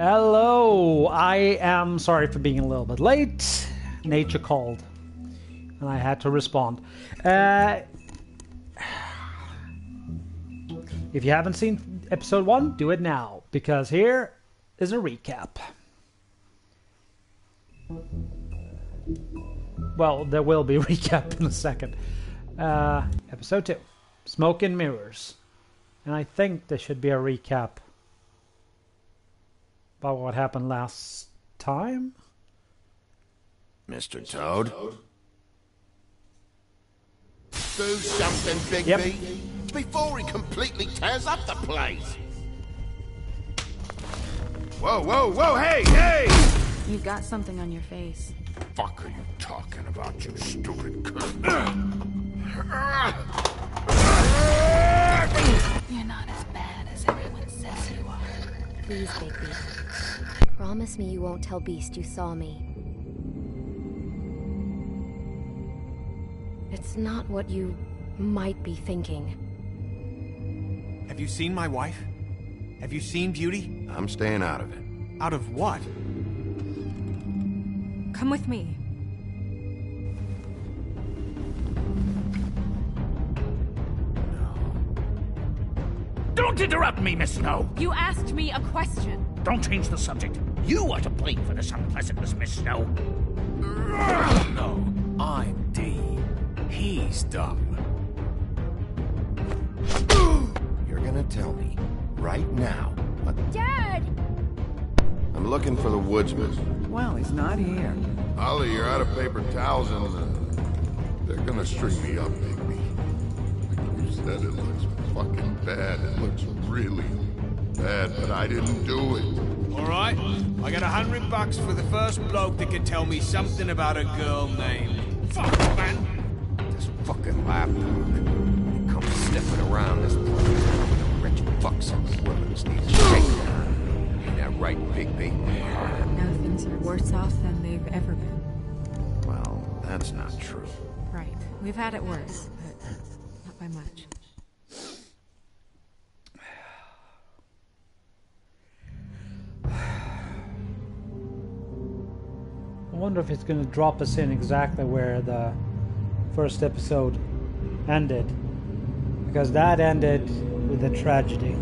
Hello, I am sorry for being a little bit late. Nature called, and I had to respond. If you haven't seen episode 1, do it now, because here is a recap. Well, there will be a recap in a second. Episode 2, Smoke and Mirrors. And I think there should be a recap about what happened last time. Mr. Toad? Do something, Bigby, before he completely tears up the place. Whoa, whoa, whoa, hey, hey! You've got something on your face. Fuck are you talking about, you stupid cunt? You're not as bad as everyone says you are. Please, Bigby. Promise me you won't tell Beast you saw me. It's not what you might be thinking. Have you seen my wife? Have you seen Beauty? I'm staying out of it. Out of what? Come with me. Don't interrupt me, Miss Snow! You asked me a question. Don't change the subject. You are to blame for this unpleasantness, Miss Snow. No, I'm D. He's dumb. You're gonna tell me, right now, what... Dad! I'm looking for the woodsman. Well, he's not here. Ollie, you're out of paper towels and they're gonna string me up, Bigby. Like you said, it looks fucking bad. It looks really bad, but I didn't do it. All right, I got $100 for the first bloke that can tell me something about a girl named... Fuck, man! This fucking lapdog. He comes sniffing around this place. The rich fucks and women's need to shake down. Ain't that right, Bigby? Now things are worse off than they've ever been. Well, that's not true. Right. We've had it worse, but not by much. I wonder if it's going to drop us in exactly where the first episode ended. Because that ended with a tragedy.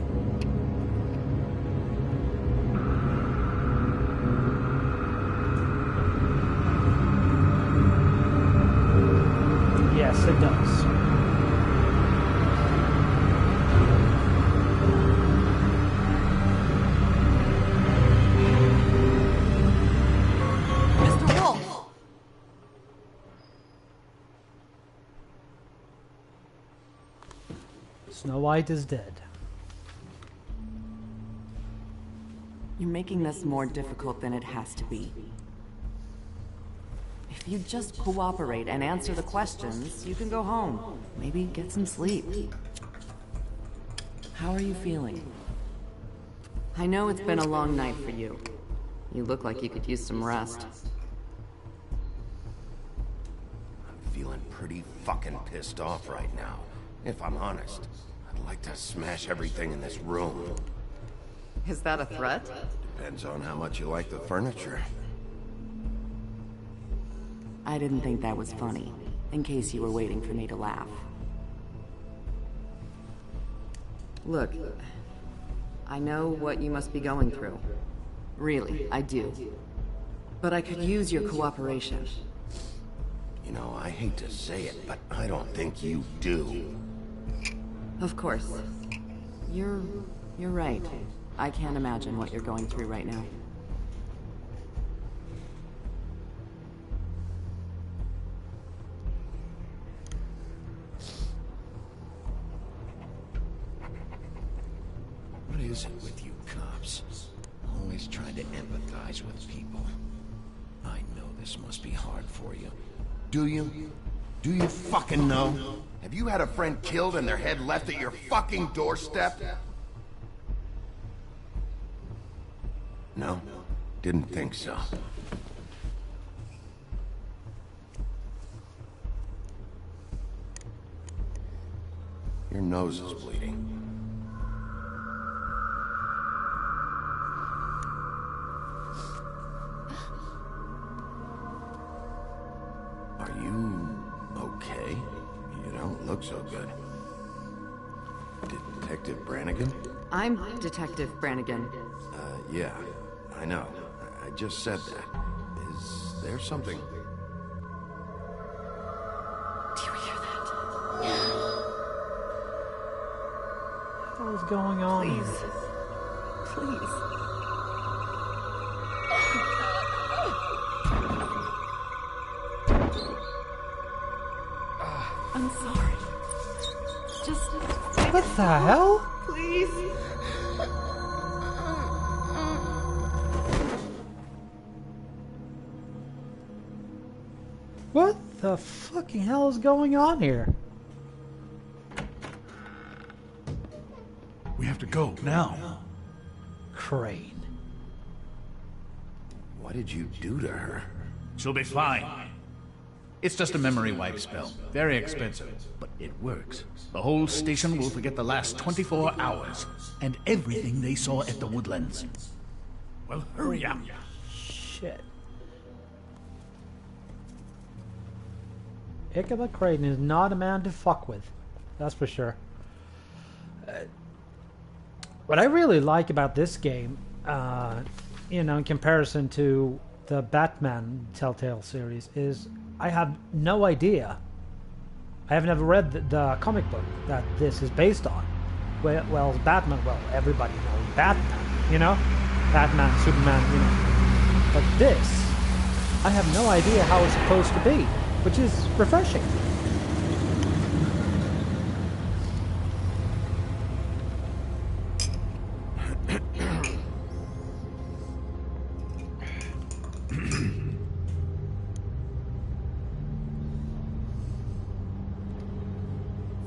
Yes, it does. Snow White is dead. You're making this more difficult than it has to be. If you just cooperate and answer the questions, you can go home. Maybe get some sleep. How are you feeling? I know it's been a long night for you. You look like you could use some rest. I'm feeling pretty fucking pissed off right now. If I'm honest, I'd like to smash everything in this room. Is that a threat? Depends on how much you like the furniture. I didn't think that was funny, in case you were waiting for me to laugh. Look, I know what you must be going through. Really, I do. But I could use your cooperation. You know, I hate to say it, but I don't think you do. Of course. You're right. I can't imagine what you're going through right now. What is it with you cops? Always trying to empathize with people. I know this must be hard for you. Do you? Do you fucking know? Have you had a friend killed and their head left at your fucking doorstep? No? Didn't think so. Your nose is bleeding. look so good. Detective Brannigan? I'm Detective Brannigan. Yeah, I know. I just said that. Is there something? Do you hear that? What is going on? Please. Please. I'm sorry. Just... What the hell? Please. What the fucking hell is going on here? We have to go, now. Crane. What did you do to her? She'll be fine. It's just a memory wipe spell. Very expensive, but it works. The whole station will forget the last 24 hours, and everything they saw at the Woodlands. Well, hurry up. Shit. Ichabod Crane is not a man to fuck with. That's for sure. What I really like about this game, you know, in comparison to the Batman Telltale series, is I have no idea. I have never read the comic book that this is based on. Well, Batman, well, everybody knows Batman, you know? Batman, Superman, you know. But this, I have no idea how it's supposed to be, which is refreshing.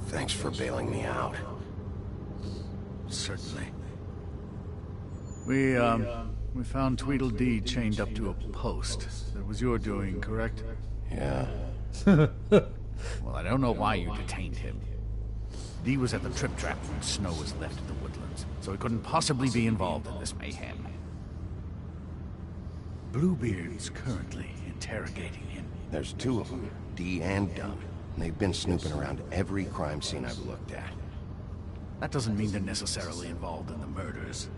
Thanks for bailing me out. Certainly. We found Tweedledee chained up to a post. That was your doing, correct? Yeah. Well, I don't know why you detained him. Dee was at the Trip Trap when Snow was left at the Woodlands, so he couldn't possibly be involved in this mayhem. Bluebeard's currently interrogating him. There's two of them, Dee and Dunn. And they've been snooping around every crime scene I've looked at. That doesn't mean they're necessarily involved in the murders.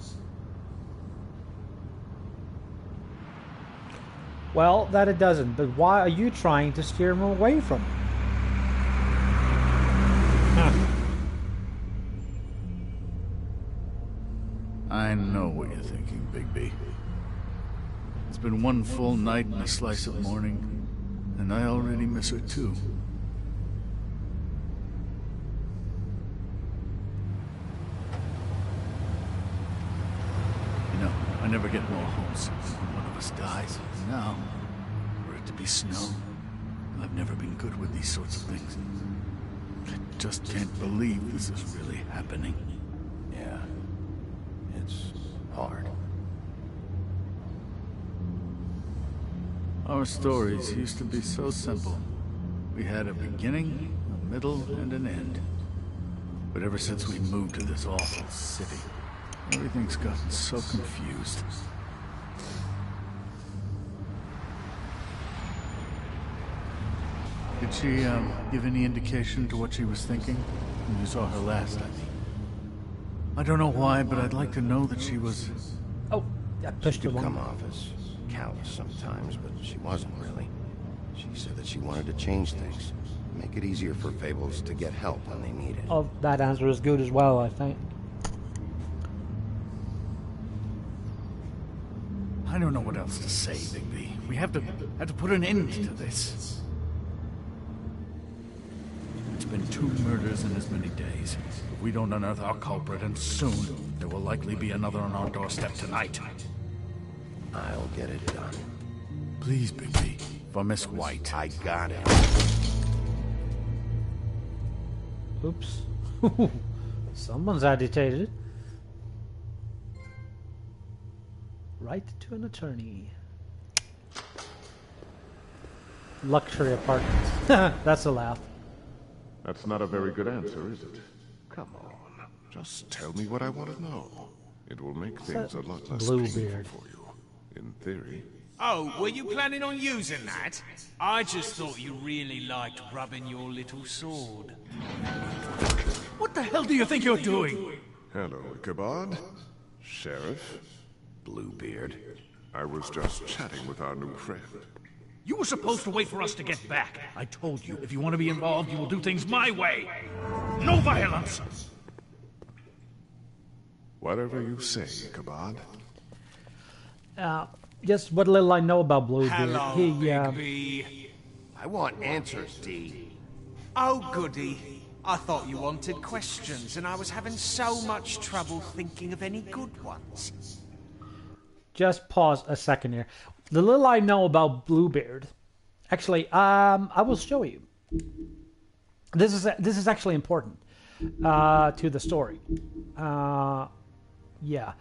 Well, that it doesn't. But why are you trying to steer him away from it? I know what you're thinking, Bigby. It's been one full night and a slice of morning, and I already miss her too. You know, I never get more homesick when one of us dies. Now, for it to be Snow, I've never been good with these sorts of things. I just can't believe this is really happening. Yeah. It's hard. Our stories used to be so simple. We had a beginning, a middle, and an end. But ever since we moved to this awful city, everything's gotten so confused. Did she, give any indication to what she was thinking when you saw her last, I mean? I don't know why, but I'd like to know that she was... Oh, I pushed She the could one. come off as callous sometimes, but she wasn't really. She said that she wanted to change things. Make it easier for Fables to get help when they need it. Oh, that answer is good as well, I think. I don't know what else to say, Bigby. We have to put an end to this. It's been 2 murders in as many days. If we don't unearth our culprit, and soon, there will likely be another on our doorstep tonight. I'll get it done. Please, Bigby, for Miss White. I got it. Oops. Someone's agitated. Right to an attorney. Luxury apartments. That's a laugh. That's not a very good answer, is it? Come on. Just tell me what I want to know. It will make things a lot less Bluebeard? painful for you. In theory. Oh, were you planning on using that? I just thought you really liked rubbing your little sword. What the hell do you think you're doing? Hello, Ichabod. Sheriff. Bluebeard. I was just chatting with our new friend. You were supposed to wait for us to get back. I told you, if you want to be involved, you will do things my way. No violence! Whatever you say, Ichabod. Just what little I know about Bluebeard. Hello, Bigby. I want answers, D. Oh, goody. I thought you wanted questions, and I was having so much trouble thinking of any good ones. Just pause a second here. The little I know about Bluebeard, actually, I will show you. This is actually important to the story. Yeah.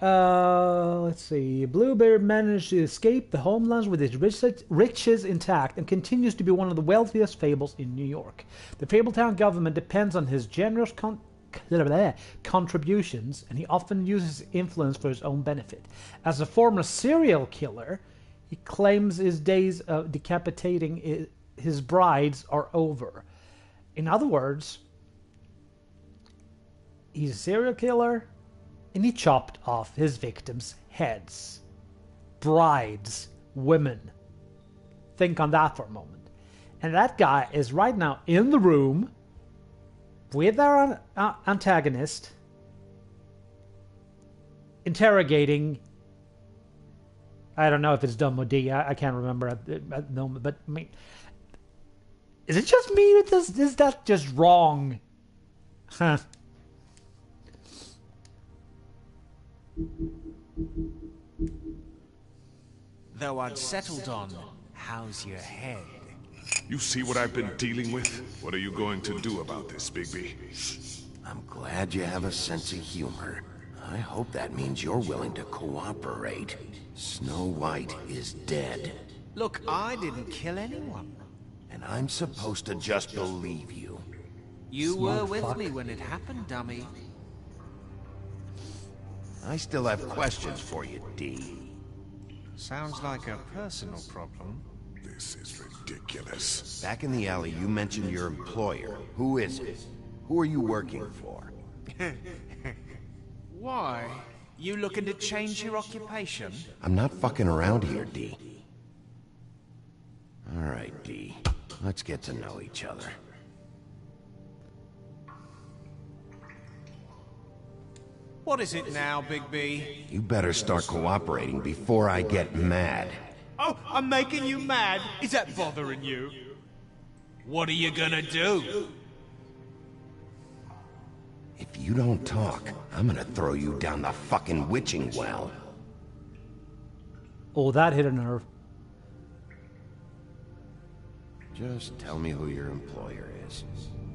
Let's see. Bluebeard managed to escape the homelands with his riches intact and continues to be one of the wealthiest fables in New York. The Fabletown government depends on his generous contributions, and he often uses his influence for his own benefit. As a former serial killer, he claims his days of decapitating his brides are over. In other words, he's a serial killer, and he chopped off his victims' heads. Brides, women. Think on that for a moment. And that guy is right now in the room with our antagonist, interrogating. I don't know if it's Dumb or D. I can't remember at the moment. But I mean, is it just me? Is that just wrong? Huh. Though I'd settled on, how's your head? You see what I've been dealing with? What are you going to do about this, Bigby? I'm glad you have a sense of humor. I hope that means you're willing to cooperate. Snow White is dead. Look, I didn't kill anyone. And I'm supposed to just believe you. You were with me when it happened, dummy. I still have questions for you, D. Sounds like a personal problem. This is ridiculous. Back in the alley, you mentioned your employer. Who is it? Who are you working for? Why? You looking to change your occupation? I'm not fucking around here, D. All right, D. Let's get to know each other. What is it now, Bigby? You better start cooperating before I get mad. Oh, I'm making you mad? Is that bothering you? What are you gonna do? If you don't talk, I'm gonna throw you down the fucking witching well. Oh, that hit a nerve. Just tell me who your employer is.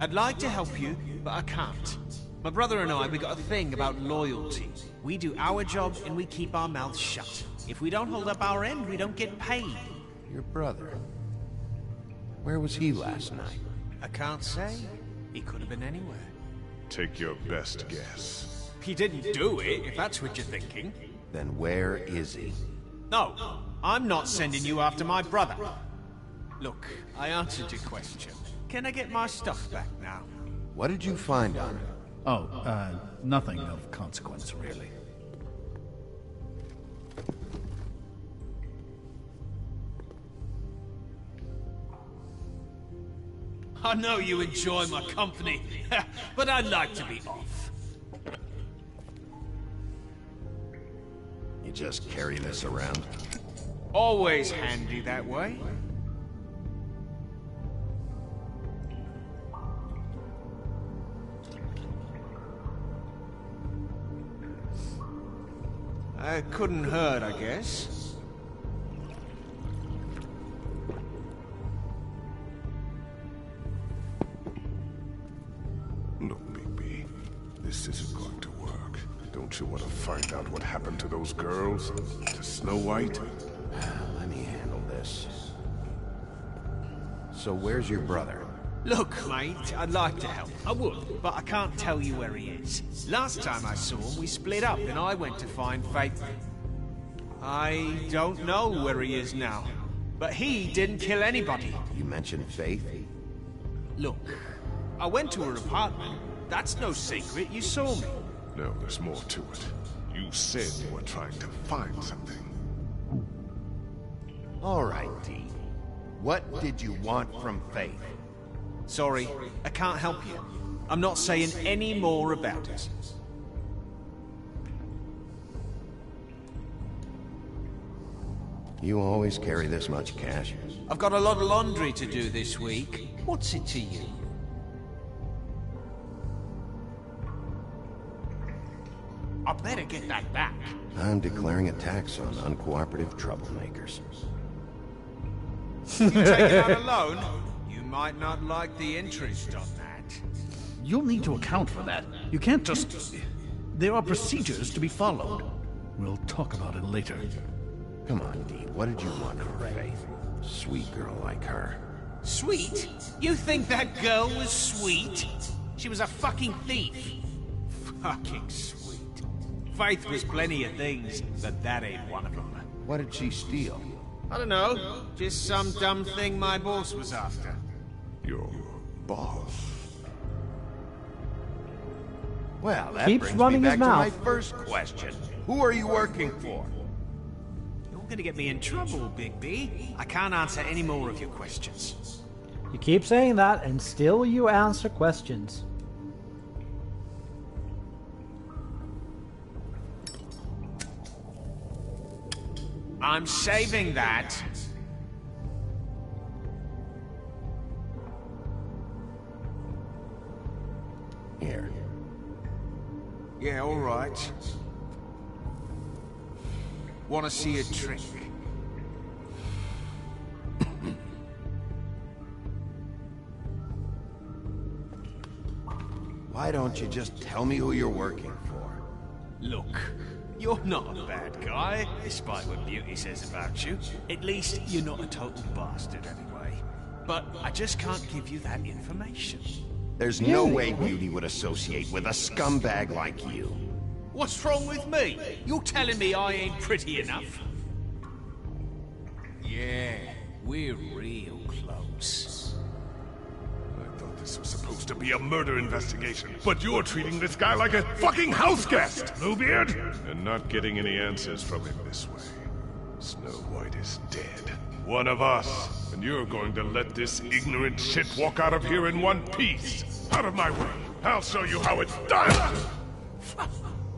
I'd like to help you, but I can't. My brother and I, we got a thing about loyalty. We do our job and we keep our mouths shut. If we don't hold up our end, we don't get paid. Your brother? Where was he last night? I can't say. He could have been anywhere. Take your best guess. He didn't do it, if that's what you're thinking. Then where is he? No, I'm not sending you after my brother. Look, I answered your question. Can I get my stuff back now? What did you find on him? Oh, nothing of consequence, really. I know you enjoy my company, but I'd like to be off. You just carry this around? Always handy that way. Couldn't hurt, I guess. Look, Bigby, this isn't going to work. Don't you want to find out what happened to those girls? To Snow White? Let me handle this. So where's your brother? Look, mate, I'd like to help. I would, but I can't tell you where he is. Last time I saw him, we split up and I went to find Faith. I don't know where he is now, but he didn't kill anybody. You mentioned Faith? Look, I went to her apartment. That's no secret. You saw me. No, there's more to it. You said you were trying to find something. All right, Dee. What did you want from Faith? Sorry, I can't help you. I'm not saying any more about it. You always carry this much cash? I've got a lot of laundry to do this week. What's it to you? I better get that back. I'm declaring a tax on uncooperative troublemakers. You take it out a loan? You might not like the interest on that. You'll need to account for that. You can't just... There are procedures to be followed. We'll talk about it later. Come on, Dee. What did you want from Faith? Sweet girl like her. Sweet? You think that girl was sweet? She was a fucking thief. Fucking sweet. Faith was plenty of things, but that ain't one of them. What did she steal? I don't know. Just some dumb thing my boss was after. Your boss? Well, that Keeps brings running me his back to my mouth. first question. Who are you working for? You're gonna get me in trouble, Big B. I can't answer any more of your questions. You keep saying that, and still you answer questions. I'm saving that. Here. Yeah, all right. Want to see a trick? Why don't you just tell me who you're working for? Look, you're not a bad guy, despite what Beauty says about you. At least you're not a total bastard anyway. But I just can't give you that information. There's no way Beauty would associate with a scumbag like you. What's wrong with me? You're telling me I ain't pretty enough? Yeah, we're real close. I thought this was supposed to be a murder investigation, but you're treating this guy like a fucking house guest, Bluebeard! And not getting any answers from him this way. Snow White is dead. One of us. And you're going to let this ignorant shit walk out of here in one piece. Out of my way. I'll show you how it's done!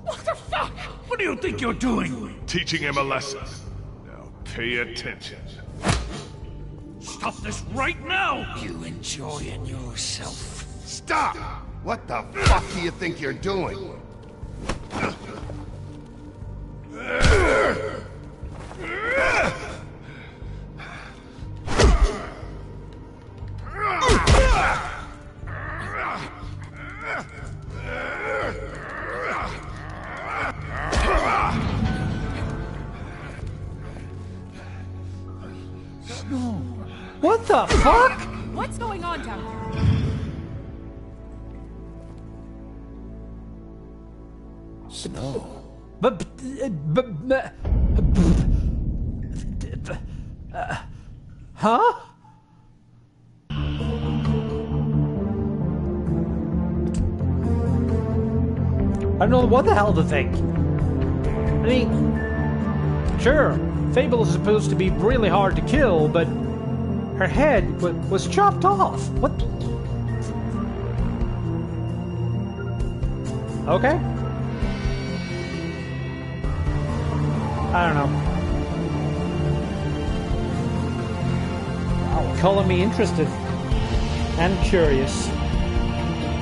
What the fuck? What do you think you're doing? Teaching him a lesson. Now pay attention. Stop this right now! You enjoying yourself? Stop! What the fuck do you think you're doing? What the fuck? What's going on down here? Snow. Huh? I don't know what the hell to think. I mean, sure, Fable is supposed to be really hard to kill, but her head was chopped off. What? Okay. I don't know. Wow, color me interested and curious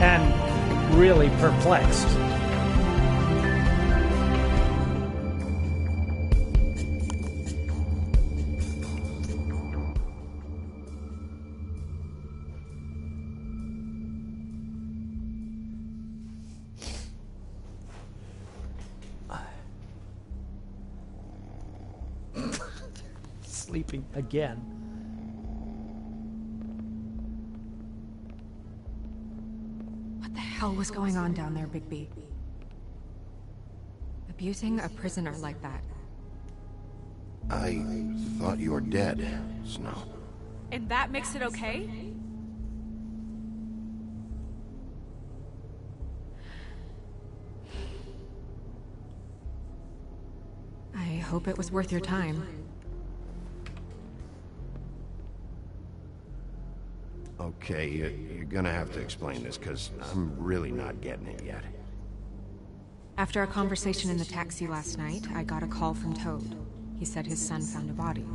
and really perplexed. Sleeping again. What the hell was going on down there, Bigby? Abusing a prisoner like that. I thought you were dead, Snow. And that makes it okay? I hope it was worth your time. Okay, you're gonna have to explain this, because I'm really not getting it yet. After our conversation in the taxi last night, I got a call from Toad. He said his son found a body.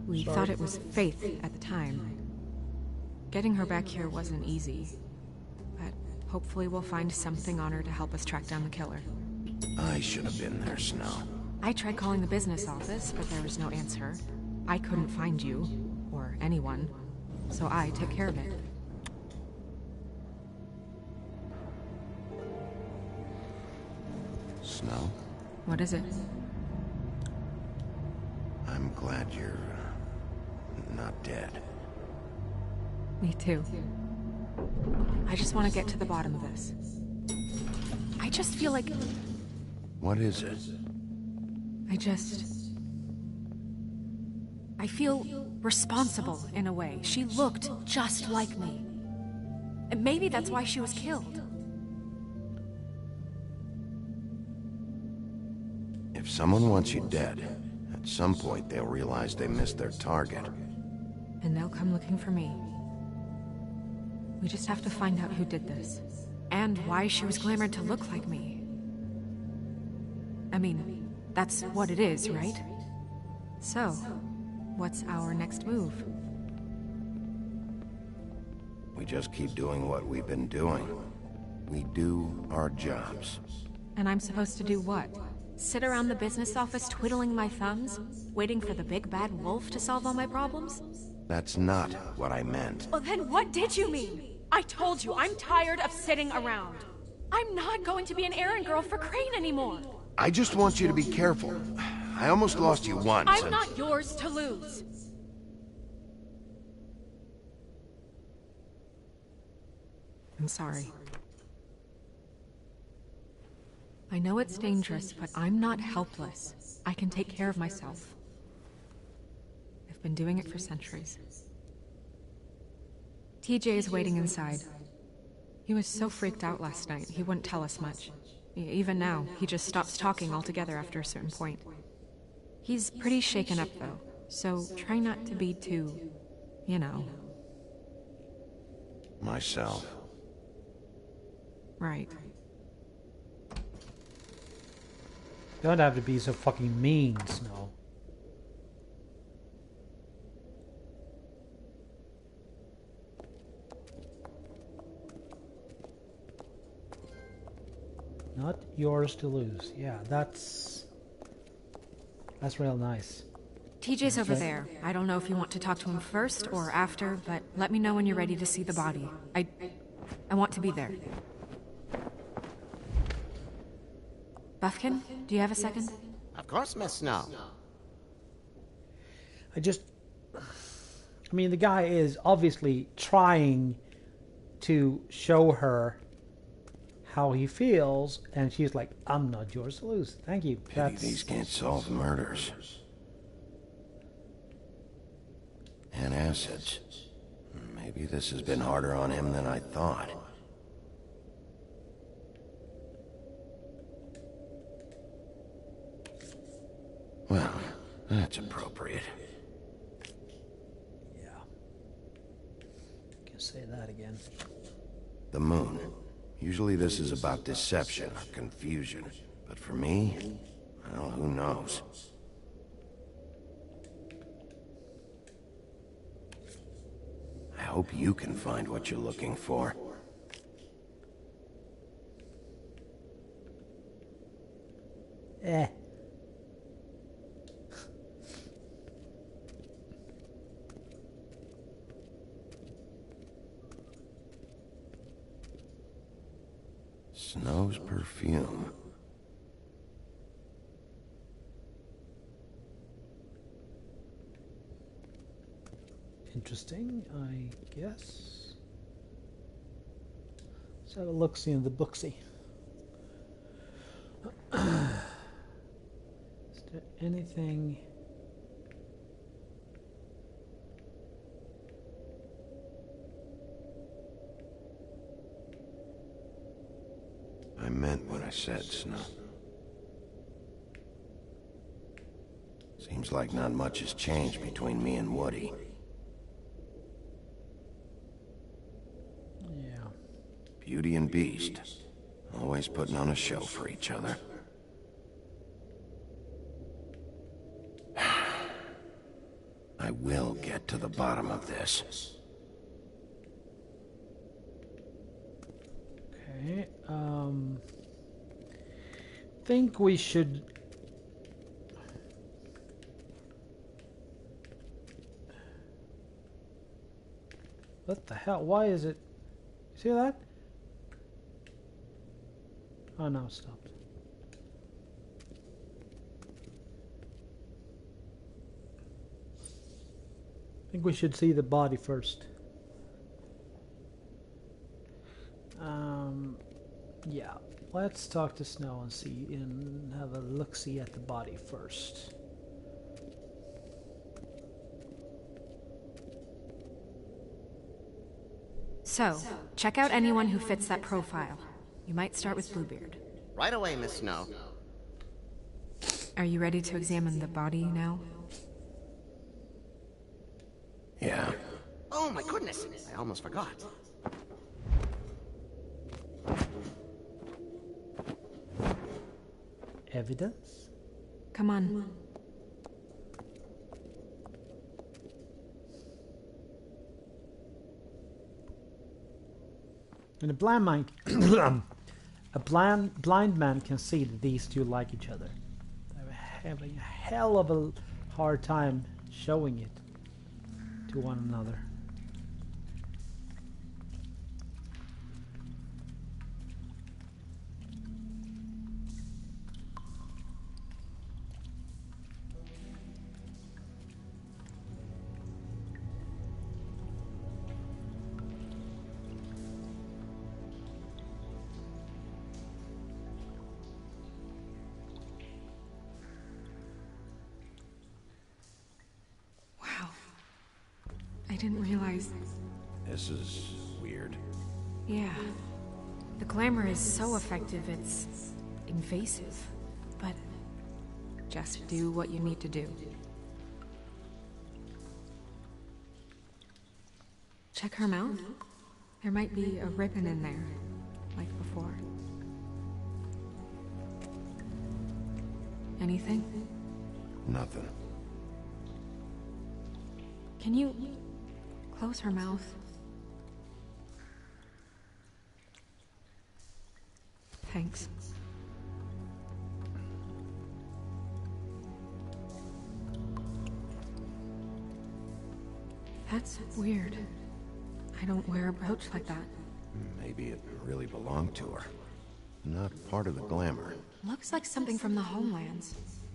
We thought it was Faith at the time. Getting her back here wasn't easy, but hopefully we'll find something on her to help us track down the killer. I should have been there, Snow. I tried calling the business office, but there was no answer. I couldn't find you, or anyone, so I took care of it. Snow? What is it? I'm glad you're not dead. Me too. I just want to get to the bottom of this. I just feel like... What is it? I feel responsible in a way. She looked just like me. And maybe that's why she was killed. If someone wants you dead, at some point they'll realize they missed their target. And they'll come looking for me. We just have to find out who did this. And why she was glamored to look like me. I mean, that's what it is, right? So, what's our next move? We just keep doing what we've been doing. We do our jobs. And I'm supposed to do what? Sit around the business office twiddling my thumbs, waiting for the big bad wolf to solve all my problems? That's not what I meant. Well, then what did you mean? I told you, I'm tired of sitting around. I'm not going to be an errand girl for Crane anymore. I just want you to be careful. I almost lost you once. I'm not yours to lose. I'm sorry. I know it's dangerous, but I'm not helpless. I can take care of myself. I've been doing it for centuries. TJ is waiting inside. He was so freaked out last night, he wouldn't tell us much. Even now, he just stops talking altogether after a certain point. He's pretty shaken up, though, so try not to be too, you know. Myself. Right. You don't have to be so fucking mean, Snow. Not yours to lose. Yeah, that's real nice. TJ's over there. I don't know if you want to talk to him first or after, but let me know when you're ready to see the body. I want to be there. Buffkin, do you have a second? Of course, Miss Snow. I mean, the guy is obviously trying to show her how he feels, and she's like, I'm not yours to lose. Thank you. Pity these can't solve murders. And acids. Maybe this has been harder on him than I thought. Well, that's appropriate. Yeah. Can say that again. The moon. Usually this is about deception or confusion. But for me, well, who knows? I hope you can find what you're looking for. Eh. Snow's perfume. Interesting, I guess. Let's have a look-see in the booksy. there anything? I meant what I said, Snow. Seems like not much has changed between me and Woody. Yeah. Beauty and Beast. Always putting on a show for each other. I will get to the bottom of this. Okay, think we should... What the hell? Why is it... See that? Oh no, it stopped. I think we should see the body first. Yeah, let's talk to Snow and see and have a look-see at the body first. So, check out anyone who fits that profile. You might start with Bluebeard. Right away, Miss Snow. Are you ready to examine the body now? Yeah. Oh my goodness, I almost forgot. Evidence? Come on. And a blind man, blind man can see that these two like each other. They're having a hell of a hard time showing it to one another. I didn't realize... This is weird. Yeah. The glamour is so effective, it's invasive. But just do what you need to do. Check her mouth. There might be a ribbon in there, like before. Anything? Nothing. Can you close her mouth? Thanks. That's weird. I don't wear a brooch like that. Maybe it really belonged to her. Not part of the glamour. Looks like something from the homelands.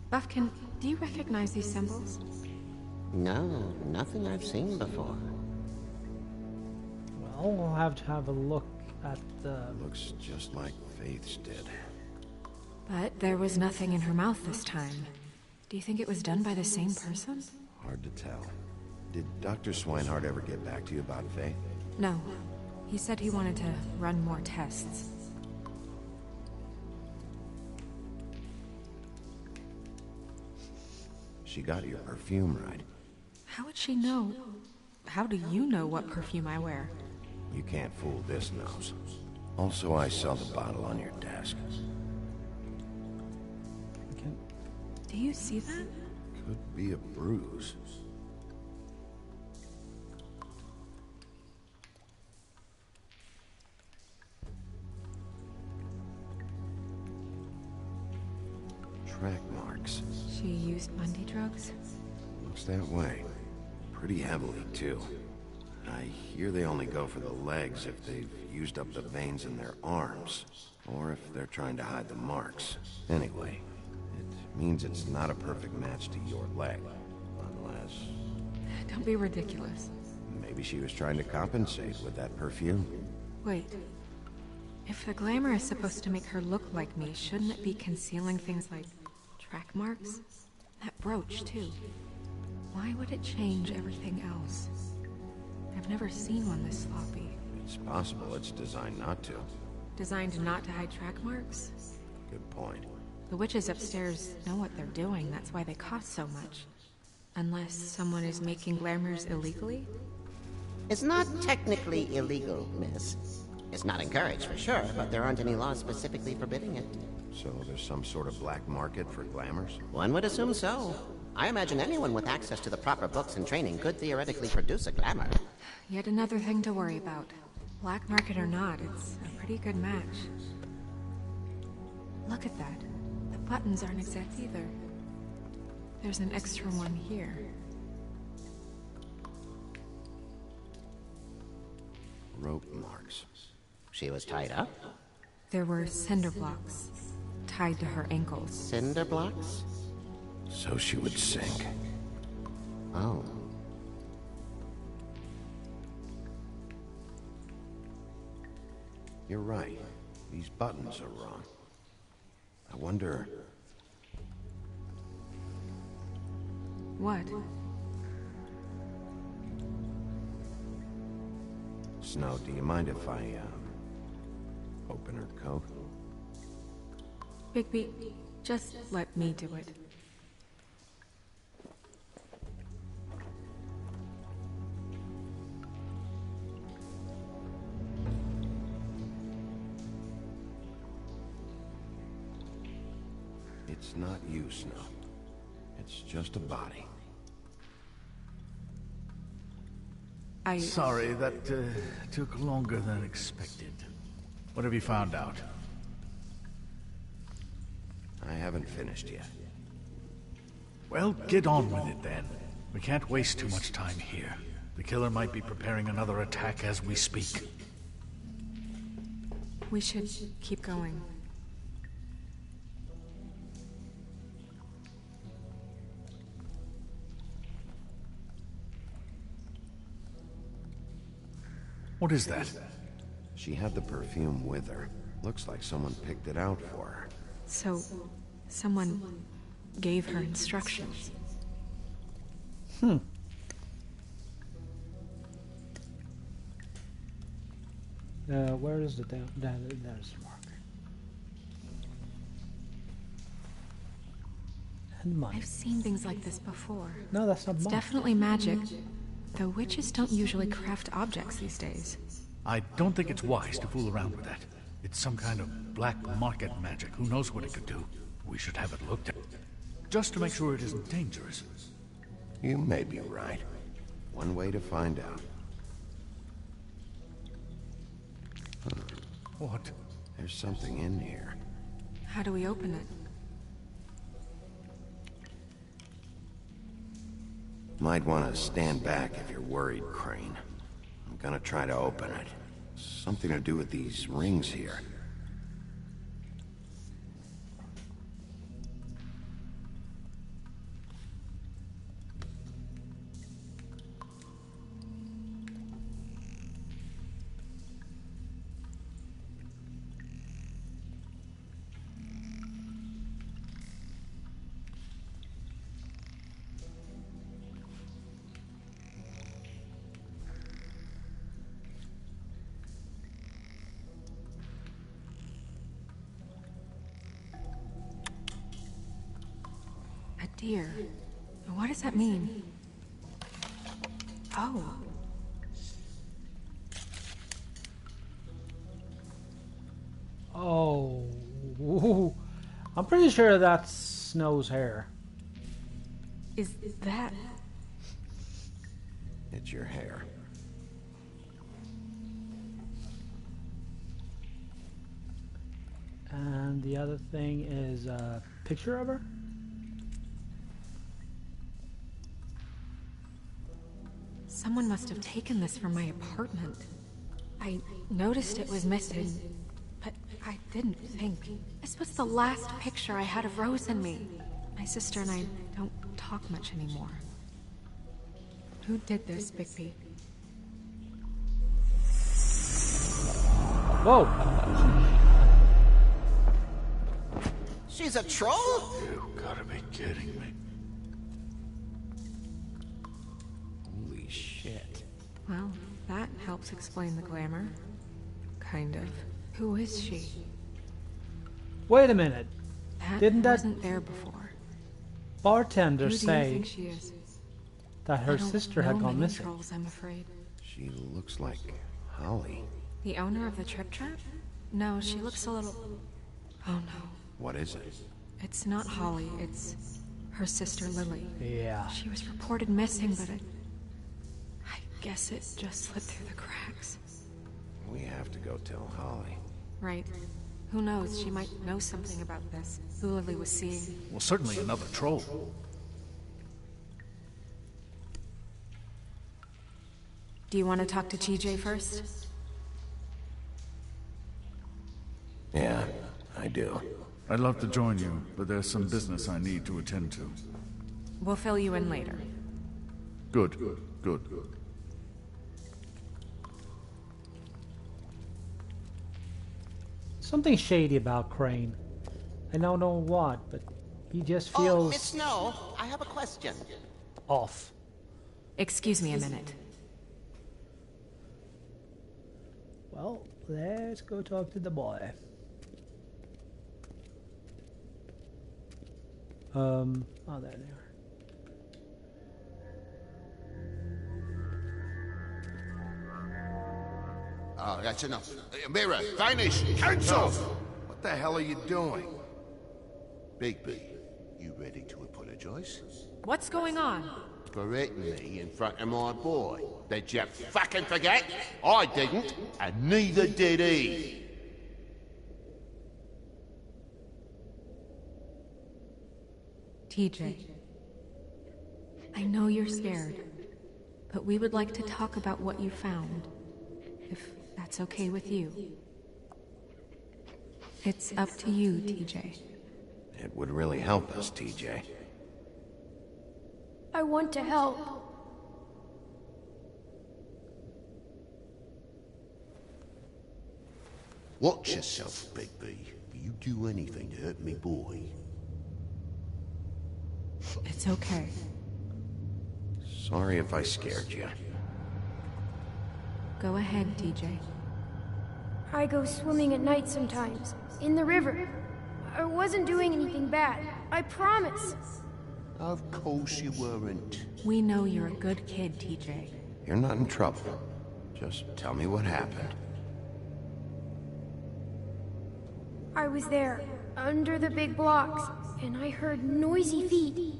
Buffkin, do you recognize these symbols? No, nothing I've seen before. Well, we'll have to have a look at the... Looks just like Faith's did. But there was nothing in her mouth this time. Do you think it was done by the same person? Hard to tell. Did Dr. Swinehart ever get back to you about Faith? No. He said he wanted to run more tests. She got your perfume right. How would she know? How do you know what perfume I wear? You can't fool this nose. Also, I saw the bottle on your desk. Do you see that? Could be a bruise. Track marks. She used Mundy drugs? Looks that way. Pretty heavily, too. I hear they only go for the legs if they've used up the veins in their arms, or if they're trying to hide the marks. Anyway, it means it's not a perfect match to your leg, unless... Don't be ridiculous. Maybe she was trying to compensate with that perfume. Wait. If the glamour is supposed to make her look like me, shouldn't it be concealing things like track marks? That brooch, too. Why would it change everything else? I've never seen one this sloppy. It's possible it's designed not to. Designed not to hide track marks? Good point. The witches upstairs know what they're doing, that's why they cost so much. Unless someone is making glamours illegally? It's not technically illegal, miss. It's not encouraged for sure, but there aren't any laws specifically forbidding it. So there's some sort of black market for glamours? One would assume so. I imagine anyone with access to the proper books and training could theoretically produce a glamour. Yet another thing to worry about. Black market or not, it's a pretty good match. Look at that. The buttons aren't exact either. There's an extra one here. Rope marks. She was tied up? There were cinder blocks tied to her ankles. Cinder blocks? So she would sink. Oh. You're right. These buttons are wrong. I wonder... What? Snow, do you mind if I, open her coat? Bigby, just let me do it. It's not you, Snow. It's just a body. Sorry, that took longer than expected. What have you found out? I haven't finished yet. Well, get on with it then. We can't waste too much time here. The killer might be preparing another attack as we speak. We should keep going. What is that? She had the perfume with her. Looks like someone picked it out for her. So, someone gave her instructions. Where is the down? There's the marker. And money. I've seen things like this before. No, that's not It's money. definitely magic. Though witches don't usually craft objects these days. I don't think it's wise to fool around with that. It's some kind of black market magic. Who knows what it could do? We should have it looked at. Just to make sure it isn't dangerous. You may be right. One way to find out. What? There's something in here. How do we open it? Might want to stand back if you're worried, Crane. I'm gonna try to open it. Something to do with these rings here. A deer. What does that mean? Oh. Oh. Ooh. I'm pretty sure that's Snow's hair. Is that... It's your hair. And the other thing is a picture of her? Someone must have taken this from my apartment. I noticed it was missing, but I didn't think. This was the last picture I had of Rose and me. My sister and I don't talk much anymore. Who did this, Bigby? Whoa! She's a troll? You gotta be kidding me. Well, that helps explain the glamour. Kind of. Who is she? Wait a minute. Didn't that wasn't there before? bartender Who do you say think she is? that her I don't sister know had gone many missing? trolls, I'm afraid. She looks like Holly. The owner of the Trip Trap? No, she looks a little... Oh no. What is it? It's not Holly, it's her sister Lily. Yeah. She was reported missing, but I guess it just slipped through the cracks. We have to go tell Holly. Right. Who knows, she might know something about this. Who Lily was seeing. Well, certainly another troll. Do you want to talk to TJ first? Yeah, I do. I'd love to join you, but there's some business I need to attend to. We'll fill you in later. Good. Something shady about Crane. I don't know what, but he just Oh, feels Miss Snow, I have a question. off. Excuse me a minute. Well, let's go talk to the boy. Oh, there they are. Oh, that's enough. Mira, vanish! Cancel! What the hell are you doing? Bigby, you ready to apologize? What's going on? For hitting me in front of my boy. Did you fucking forget? I didn't, and neither did he. TJ. I know you're scared, but we would like to talk about what you found, if that's okay with you. It's up to you, TJ. It would really help us, TJ. I want to help. Watch yourself, Bigby. You do anything to hurt me, boy. It's okay. Sorry if I scared you. Go ahead, TJ. I go swimming at night sometimes, in the river. I wasn't doing anything bad, I promise. Of course you weren't. We know you're a good kid, TJ. You're not in trouble. Just tell me what happened. I was there, under the big blocks, and I heard noisy feet.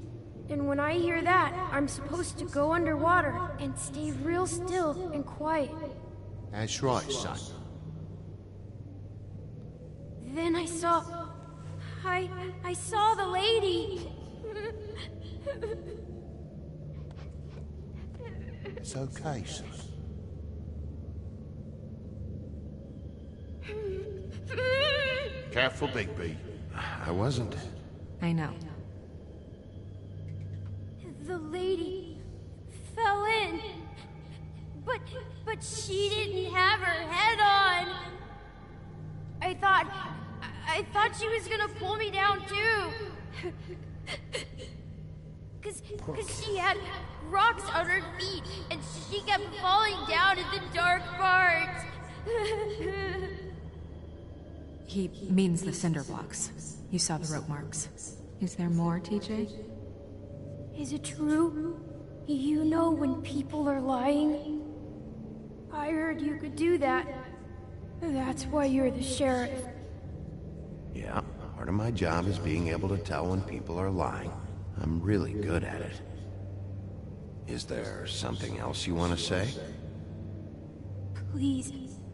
And when I hear that, I'm supposed to go underwater and stay real still and quiet. That's right, son. Then I saw... I saw the lady. It's okay, son. Careful, Bigby. I wasn't. I know. The lady fell in. But she didn't have her head on. I thought she was gonna pull me down too. Cause she had rocks on her feet and she kept falling down in the dark parts. He means the cinder blocks. You saw the rope marks. Is there more, TJ? Is it true? You know when people are lying? I heard you could do that. That's why you're the sheriff. Yeah, part of my job is being able to tell when people are lying. I'm really good at it. Is there something else you want to say? Please,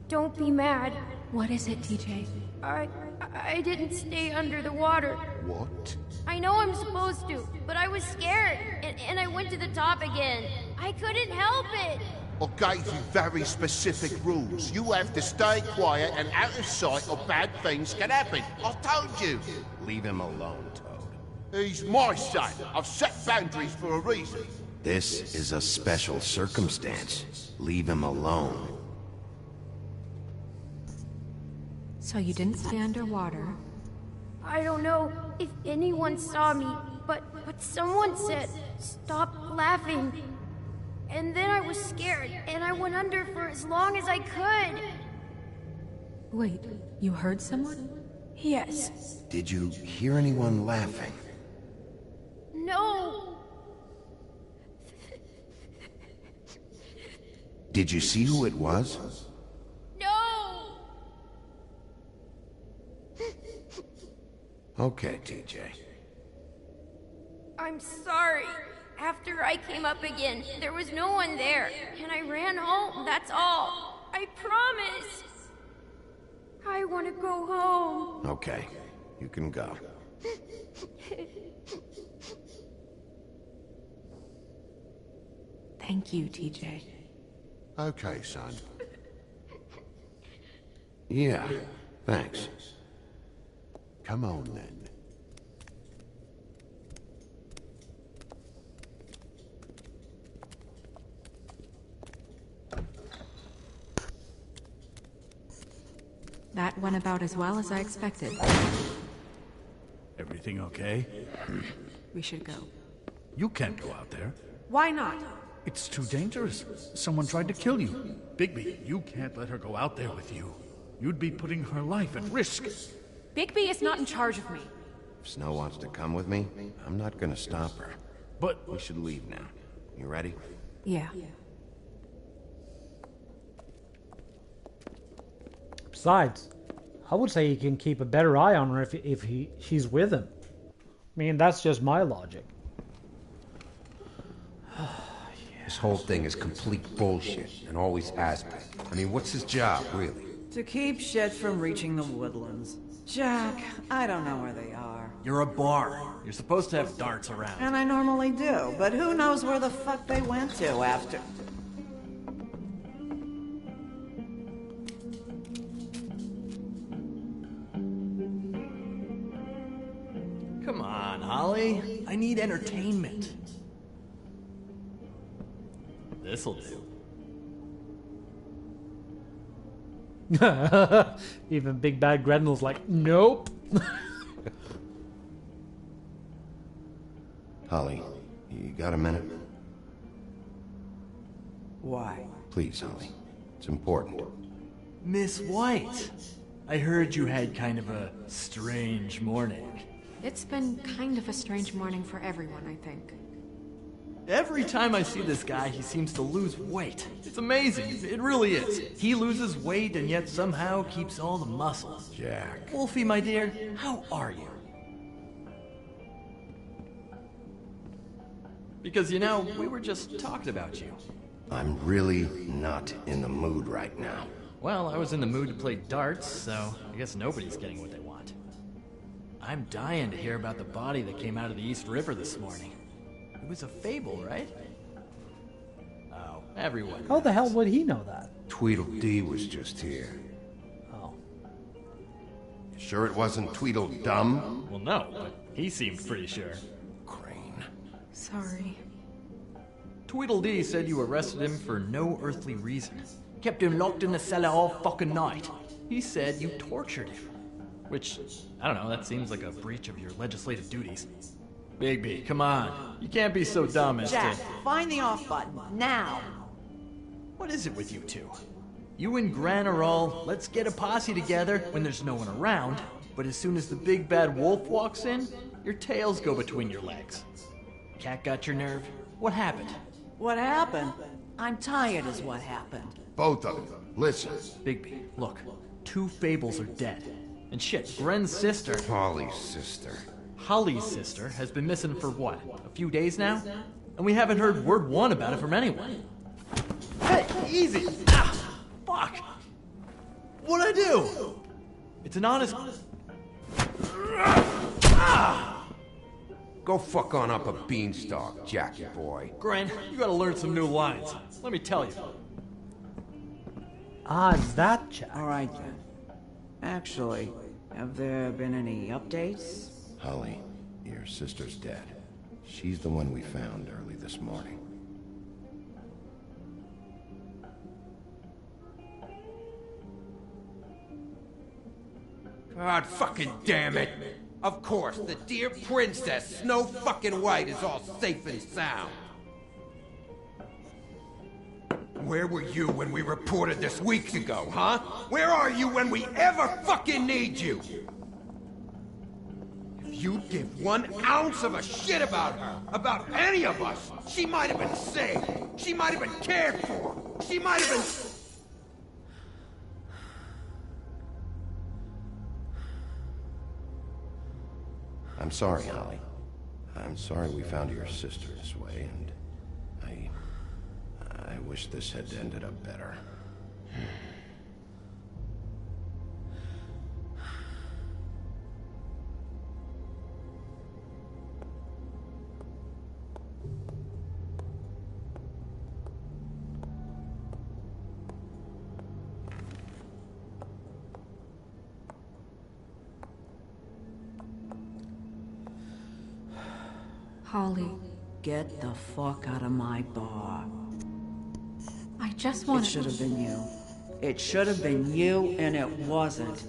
don't be mad. What is it, TJ? I didn't stay under the water. What? I know I'm supposed to, but I was scared, and I went to the top again. I couldn't help it. I gave you very specific rules. You have to stay quiet and out of sight or bad things can happen. I told you. Leave him alone, Toad. He's my son. I've set boundaries for a reason. This is a special circumstance. Leave him alone. So you didn't stay underwater? I don't know if anyone saw me, but someone said, stop laughing. And then I was scared, and I went under for as long as I could. Wait, you heard someone? Yes. Did you hear anyone laughing? No. Did you see who it was? No. Okay, TJ. I'm sorry. After I came up again, there was no one there, and I ran home, that's all. I promise. I want to go home. Okay, you can go. Thank you, TJ. Okay, son. Yeah, thanks. Come on, then. That went about as well as I expected. Everything okay? We should go. You can't go out there. Why not? It's too dangerous. Someone tried to kill you. Bigby, you can't let her go out there with you. You'd be putting her life at risk. Bigby is not in charge of me. If Snow wants to come with me, I'm not gonna stop her. But We should leave now. You ready? Yeah. Besides, I would say he can keep a better eye on her if she's with him. I mean, that's just my logic. This whole thing is complete bullshit, and always has been. I mean, what's his job, really? To keep shit from reaching the woodlands. Jack, I don't know where they are. You're a bar. You're supposed to have darts around. And I normally do, but who knows where the fuck they went to after... Come on, Holly. I need entertainment. This'll do. Even Big Bad Grendel's like, nope. Holly, you got a minute? Why? Please, Holly. It's important. Miss White, I heard you had kind of a strange morning. It's been kind of a strange morning for everyone, I think. Every time I see this guy, he seems to lose weight. It's amazing. It really is. He loses weight and yet somehow keeps all the muscle. Jack. Wolfie, my dear, how are you? Because, you know, we were just talking about you. I'm really not in the mood right now. Well, I was in the mood to play darts, so I guess nobody's getting what they want. I'm dying to hear about the body that came out of the East River this morning. It was a fable, right? Oh, everyone. How the hell would he know that? Tweedledee was just here. Oh. You sure it wasn't Tweedledum? Well, no, but he seemed pretty sure. Crane. Sorry. Tweedledee said you arrested him for no earthly reason. Kept him locked in the cellar all fucking night. He said you tortured him. Which, I don't know, that seems like a breach of your legislative duties. Bigby, come on. You can't be so dumb as Jack, to... find the off button, now! What is it with you two? You and Gran are all, let's get a posse together when there's no one around, but as soon as the big bad wolf walks in, your tails go between your legs. Cat got your nerve? What happened? What happened? I'm tired is what happened. Both of you, listen. Bigby, look. 2 fables are dead. And shit, Gren's sister... Holly's sister. Holly's sister has been missing for what, a few days now? And we haven't heard word one about it from anyone. Hey, easy! Ah, fuck! What'd I do? It's an honest... Ah! Go fuck on up a beanstalk, Jackie boy. Gren, you gotta learn some new lines. Let me tell you. Ah, it's that chap. Alright then. Actually, have there been any updates? Holly, your sister's dead. She's the one we found early this morning. God fucking damn it! Of course, the dear princess, Snow fucking White, is all safe and sound. Where were you when we reported this weeks ago, huh? Where are you when we ever fucking need you? If you'd give 1 ounce of a shit about her, about any of us, she might have been saved. She might have been cared for. She might have been... I'm sorry, Holly. I'm sorry we found your sister this way, and I wish this had ended up better. Holly, Get the fuck out of my bar. I just It wanted... should have been you. It should have been you, and it wasn't.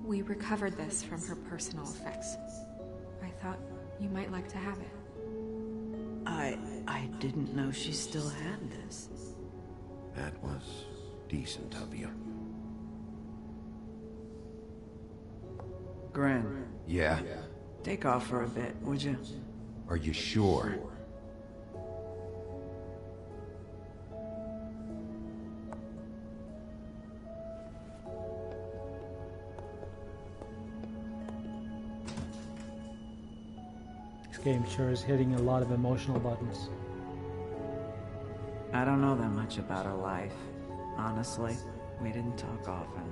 We recovered this from her personal effects. I thought you might like to have it. I didn't know she still had this. That was decent of you. Gren, Yeah? take off for a bit, would you? Are you sure? This game sure is hitting a lot of emotional buttons. I don't know that much about her life. Honestly, we didn't talk often.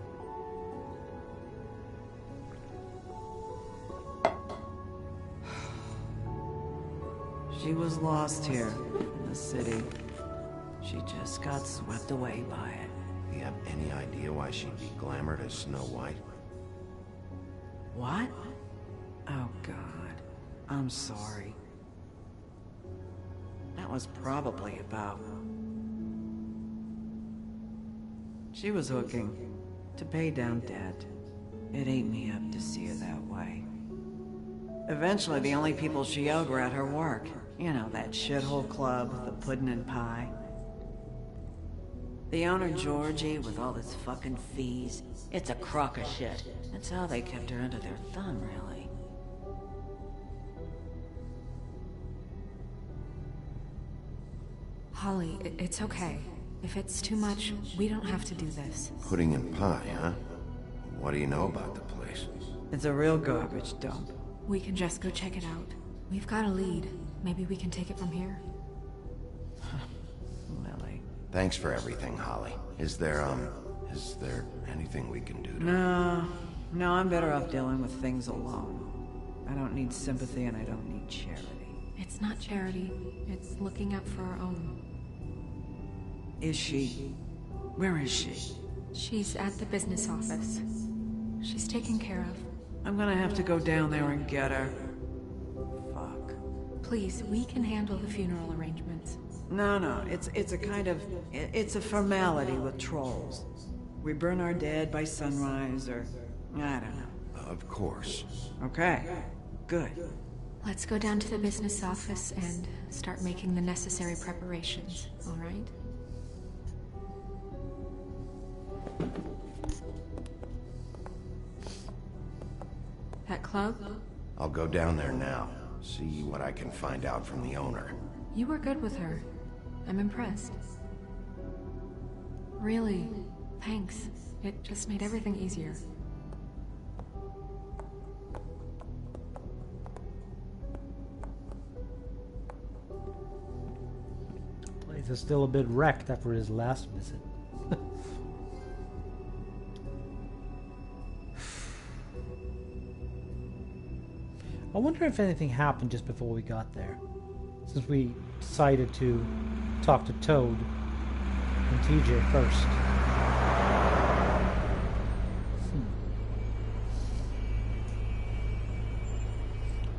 She was lost here in the city. She just got swept away by it. Do you have any idea why she'd be glamored as Snow White? What? Oh, God. I'm sorry. That was probably about... She was hooking to pay down debt. It ate me up to see her that way. Eventually, the only people she owed were at her work. You know, that shithole club with the pudding and pie. The owner, Georgie, with all his fucking fees. It's a crock of shit. That's how they kept her under their thumb, really. Holly, it's okay. If it's too much, we don't have to do this. Pudding and pie, huh? What do you know about the place? It's a real garbage dump. We can just go check it out. We've got a lead. Maybe we can take it from here. Lily. Thanks for everything, Holly. Is there anything we can do to... No, I'm better off dealing with things alone. I don't need sympathy and I don't need charity. It's not charity. It's looking out for our own. Is she? Where is she? She's at the business office. She's taken care of. I'm gonna have to go down there and get her. Fuck. Please, we can handle the funeral arrangements. No, it's a kind of... It's a formality with trolls. We burn our dead by sunrise, or... I don't know. Of course. Okay, good. Let's go down to the business office and start making the necessary preparations, all right? That club? I'll go down there now. See what I can find out from the owner. You were good with her. I'm impressed. Really, thanks. It just made everything easier. Place is still a bit wrecked after his last visit. I wonder if anything happened just before we got there, since we decided to talk to Toad and TJ first.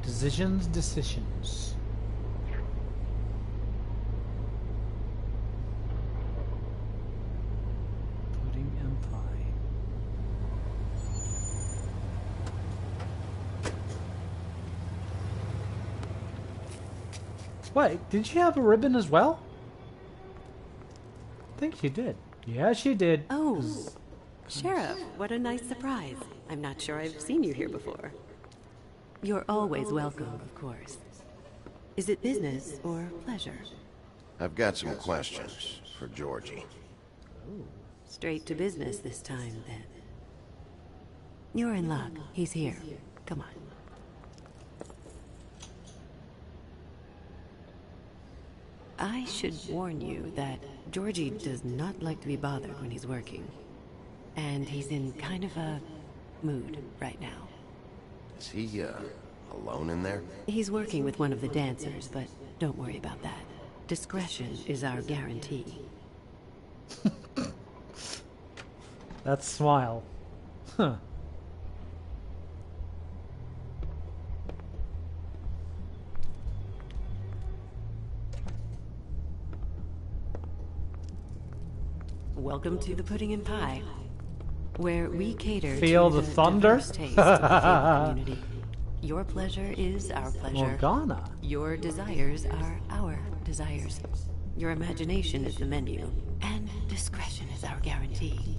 Decisions. Pudding Wait, did she have a ribbon as well? I think she did. Yeah, she did. Oh, Sheriff, what a nice surprise. I'm not sure I've seen you here before. You're always welcome, of course. Is it business or pleasure? I've got some questions for Georgie. Straight to business this time, then. You're in luck. He's here. Come on. I should warn you that Georgie does not like to be bothered when he's working. And he's in kind of a mood right now. Is he, alone in there? He's working with one of the dancers, but don't worry about that. Discretion is our guarantee. That smile. Huh. Welcome to the Pudding and Pie, where we cater Feel to the thunder? diverse taste of the theater community. Your pleasure is our pleasure. Morgana. Your desires are our desires. Your imagination is the menu, and discretion is our guarantee.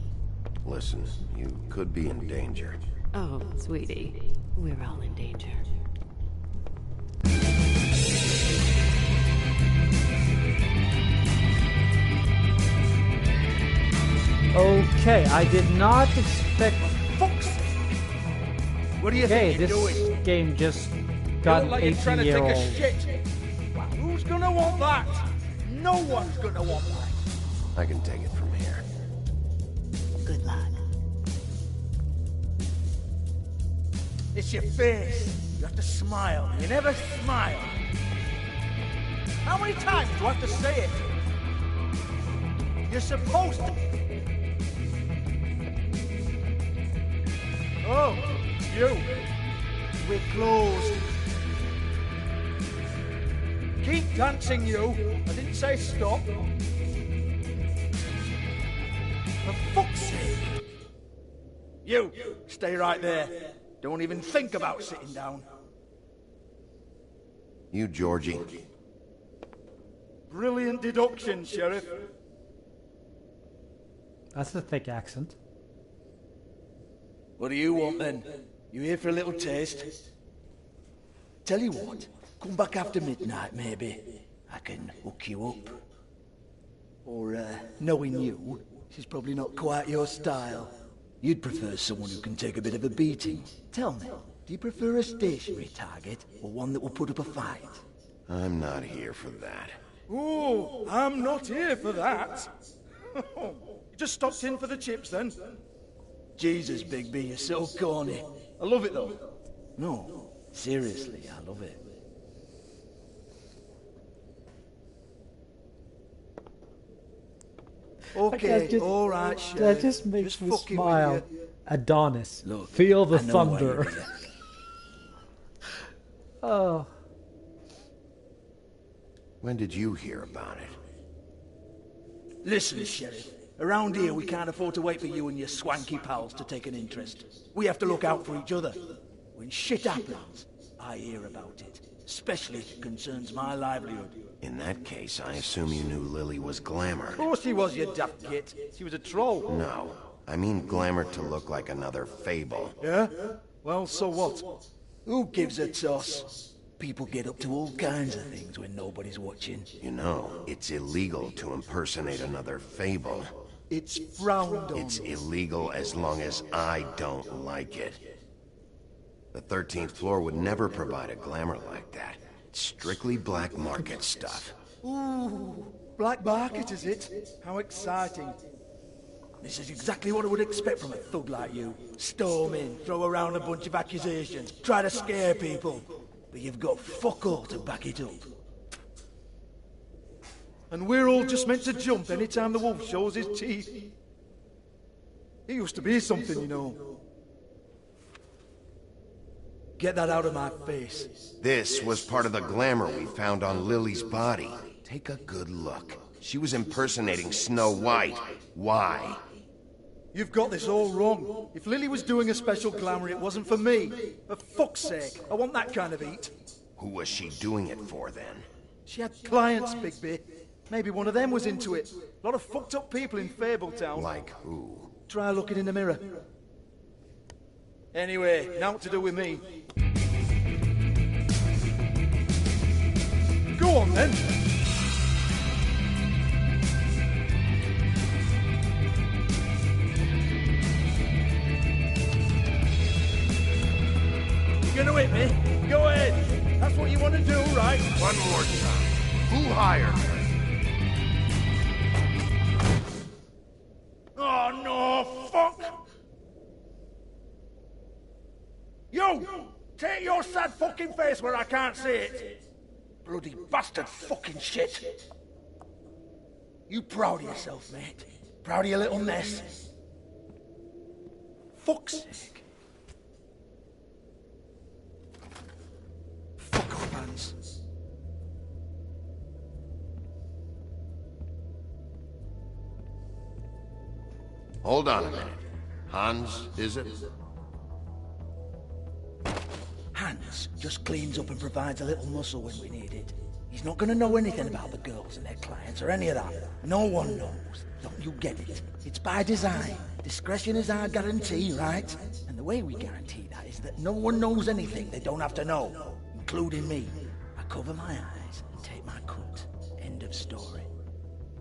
Listen, you could be in danger. Oh, sweetie, we're all in danger. Okay, I did not expect. Fox! What do you think you're This doing? game just got You look an like you're trying to take 18-year-old. a shit. Who's gonna want that? No one's gonna want that. I can take it from here. Good luck. It's your face. You have to smile. You never smile. How many times do I have to say it? You're supposed to. Oh, you. We're closed. Keep dancing, you. I didn't say stop. For fuck's sake. You, stay right there. Don't even think about sitting down. You, Georgie. Brilliant deduction, Sheriff. That's a thick accent. What do you want then? You here for a little taste? Tell you what, come back after midnight maybe. I can hook you up. Or, knowing you, she's probably not quite your style. You'd prefer someone who can take a bit of a beating. Tell me, do you prefer a stationary target or one that will put up a fight? I'm not here for that. Oh, I'm not here for that. You just stopped in for the chips then? Jesus, Bigby, you're so corny. I love it though. No, seriously, I love it. Okay, all right, Sheriff. That just makes me fucking smile. with you. Adonis. Look, Feel the I know why thunder. you're here. Oh. When did you hear about it? Listen, Sheriff. Around here, we can't afford to wait for you and your swanky pals to take an interest. We have to look out for each other. When shit happens, I hear about it. Especially if it concerns my livelihood. In that case, I assume you knew Lily was Glamour. Of course she was, you daft git. She was a troll. No, I mean Glamour to look like another fable. Yeah? Well, so what? Who gives a toss? People get up to all kinds of things when nobody's watching. You know, it's illegal to impersonate another fable. It's frowned on. It's illegal as long as I don't like it. The 13th floor would never provide a Glamour like that. It's strictly black market stuff. Ooh, black market is it? How exciting. This is exactly what I would expect from a thug like you. Storm in, throw around a bunch of accusations, try to scare people. But you've got fuck all to back it up. And we're all just meant to jump any time the wolf shows his teeth. He used to be something, you know. Get that out of my face. This was part of the Glamour we found on Lily's body. Take a good look. She was impersonating Snow White. Why? You've got this all wrong. If Lily was doing a special Glamour, it wasn't for me. For fuck's sake, I want that kind of eat. Who was she doing it for, then? She had clients, Bigby. Maybe one of them was into it. A lot of fucked up people in Fabletown. Like who? Try looking in the mirror. Anyway, now what to do with me. Go on then. You gonna hit me? Go ahead. That's what you want to do, right? One more time. Who hired her? Oh no, fuck! You! Take your sad fucking face where I can't see it! Bloody bastard fucking shit! You proud of yourself, mate? Proud of your little mess? Fuck's sake. Fuck off, Hans. Hold on a minute. Hans, is it? Hans just cleans up and provides a little muscle when we need it. He's not gonna know anything about the girls and their clients or any of that. No one knows. Don't you get it? It's by design. Discretion is our guarantee, right? And the way we guarantee that is that no one knows anything they don't have to know, including me. I cover my eyes and take my cut. End of story.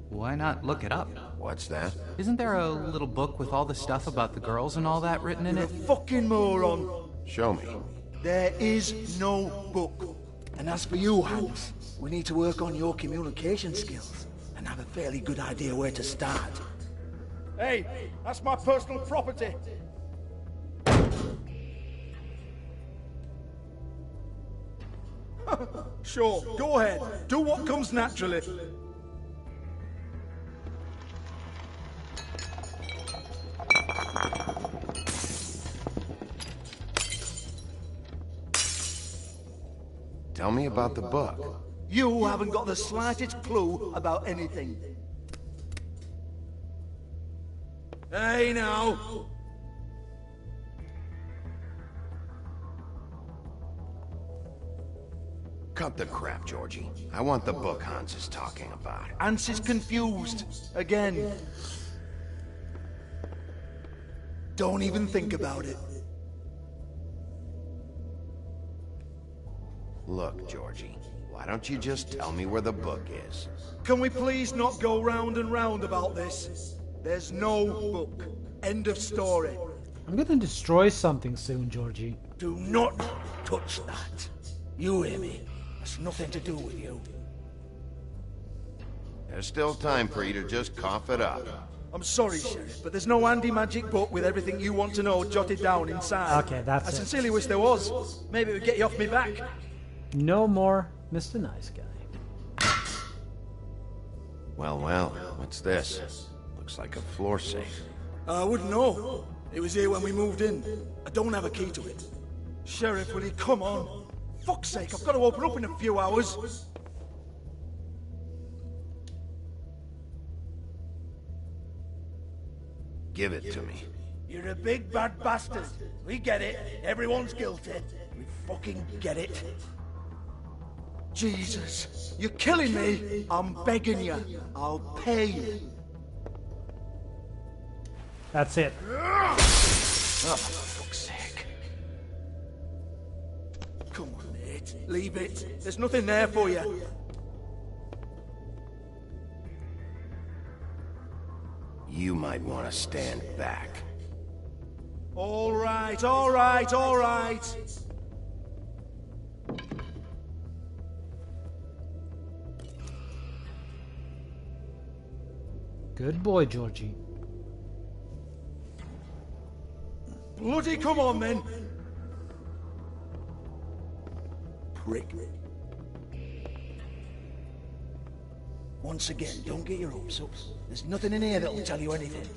Why not look it up? What's that? Isn't there a little book with all the stuff about the girls and all that written in You're it? a fucking moron. Show me. There is no book. And as for you, Hans, we need to work on your communication skills and have a fairly good idea where to start. Hey, that's my personal property. Sure, go ahead. Do what comes naturally. Tell me about the book. You haven't got the slightest clue about anything. Hey, now. Cut the crap, Georgie. I want the book Hans is talking about. Hans is confused. Again. Don't even think about it. Look, Georgie, why don't you just tell me where the book is? Can we please not go round and round about this? There's no book. End of story. I'm gonna destroy something soon, Georgie. Do not touch that. You hear me? It's nothing to do with you. There's still time for you to just cough it up. I'm sorry, Sheriff, but there's no handy magic book with everything you want to know jotted down inside. Okay, that's I it. sincerely wish there was. Maybe it would get you off me back. No more Mr. Nice Guy. Well, what's this? Looks like a floor safe. I wouldn't know. It was here when we moved in. I don't have a key to it. Sheriff, will you come on? Fuck's sake, I've got to open up in a few hours. Give it to me. You're a big bad bastard. We get it. Everyone's guilty. We fucking get it. Jesus, you're killing me. I'm begging you. I'll pay you. That's it. Oh, for fuck's sake. Come on, mate. Leave it. There's nothing there for you. You might want to stand back. All right, all right, all right. Good boy, Georgie. Bloody come on, then. Prick. Once again, don't get your hopes up. There's nothing in here that'll tell you anything.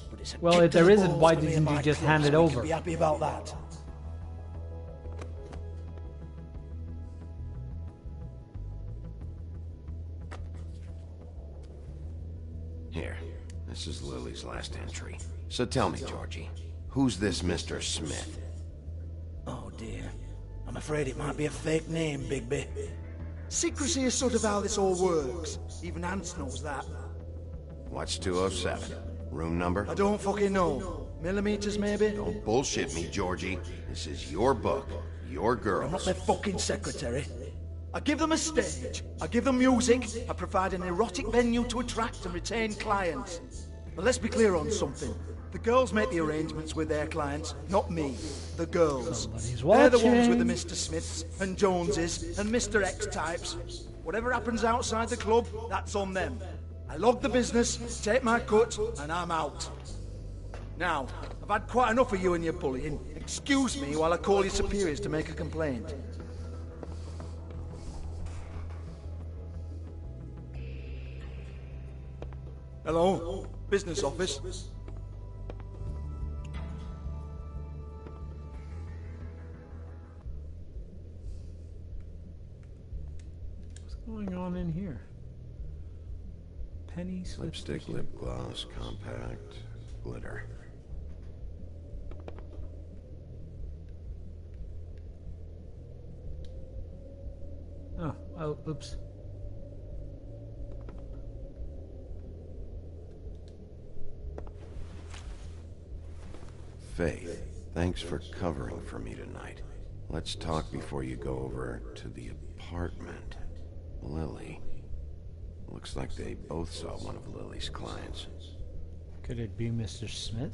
But it's a Well, kick if to there the isn't, balls why for me didn't and you my just club, hand so it we over? can be happy about that. Here, this is Lily's last entry. So tell me, Georgie, who's this Mr. Smith? Oh dear. I'm afraid it might be a fake name, Bigby. Secrecy is sort of how this all works. Even Hans knows that. What's 207? Room number? I don't fucking know. Millimeters, maybe? Don't bullshit me, Georgie. This is your book. Your girls. I'm not their fucking secretary. I give them a stage. I give them music. I provide an erotic venue to attract and retain clients. But let's be clear on something. The girls make the arrangements with their clients, not me. The girls. They're the ones with the Mr. Smiths and Joneses and Mr. X types. Whatever happens outside the club, that's on them. I log the business, take my cut, and I'm out. Now, I've had quite enough of you and your bullying. Excuse me while I call your superiors to make a complaint. Hello? Business office? What's going on in here? Pennies, lipstick, lip gloss, compact, glitter. Oh, oops. Faith, thanks for covering for me tonight. Let's talk before you go over to the apartment. Lily. Looks like they both saw one of Lily's clients. Could it be Mr. Smith?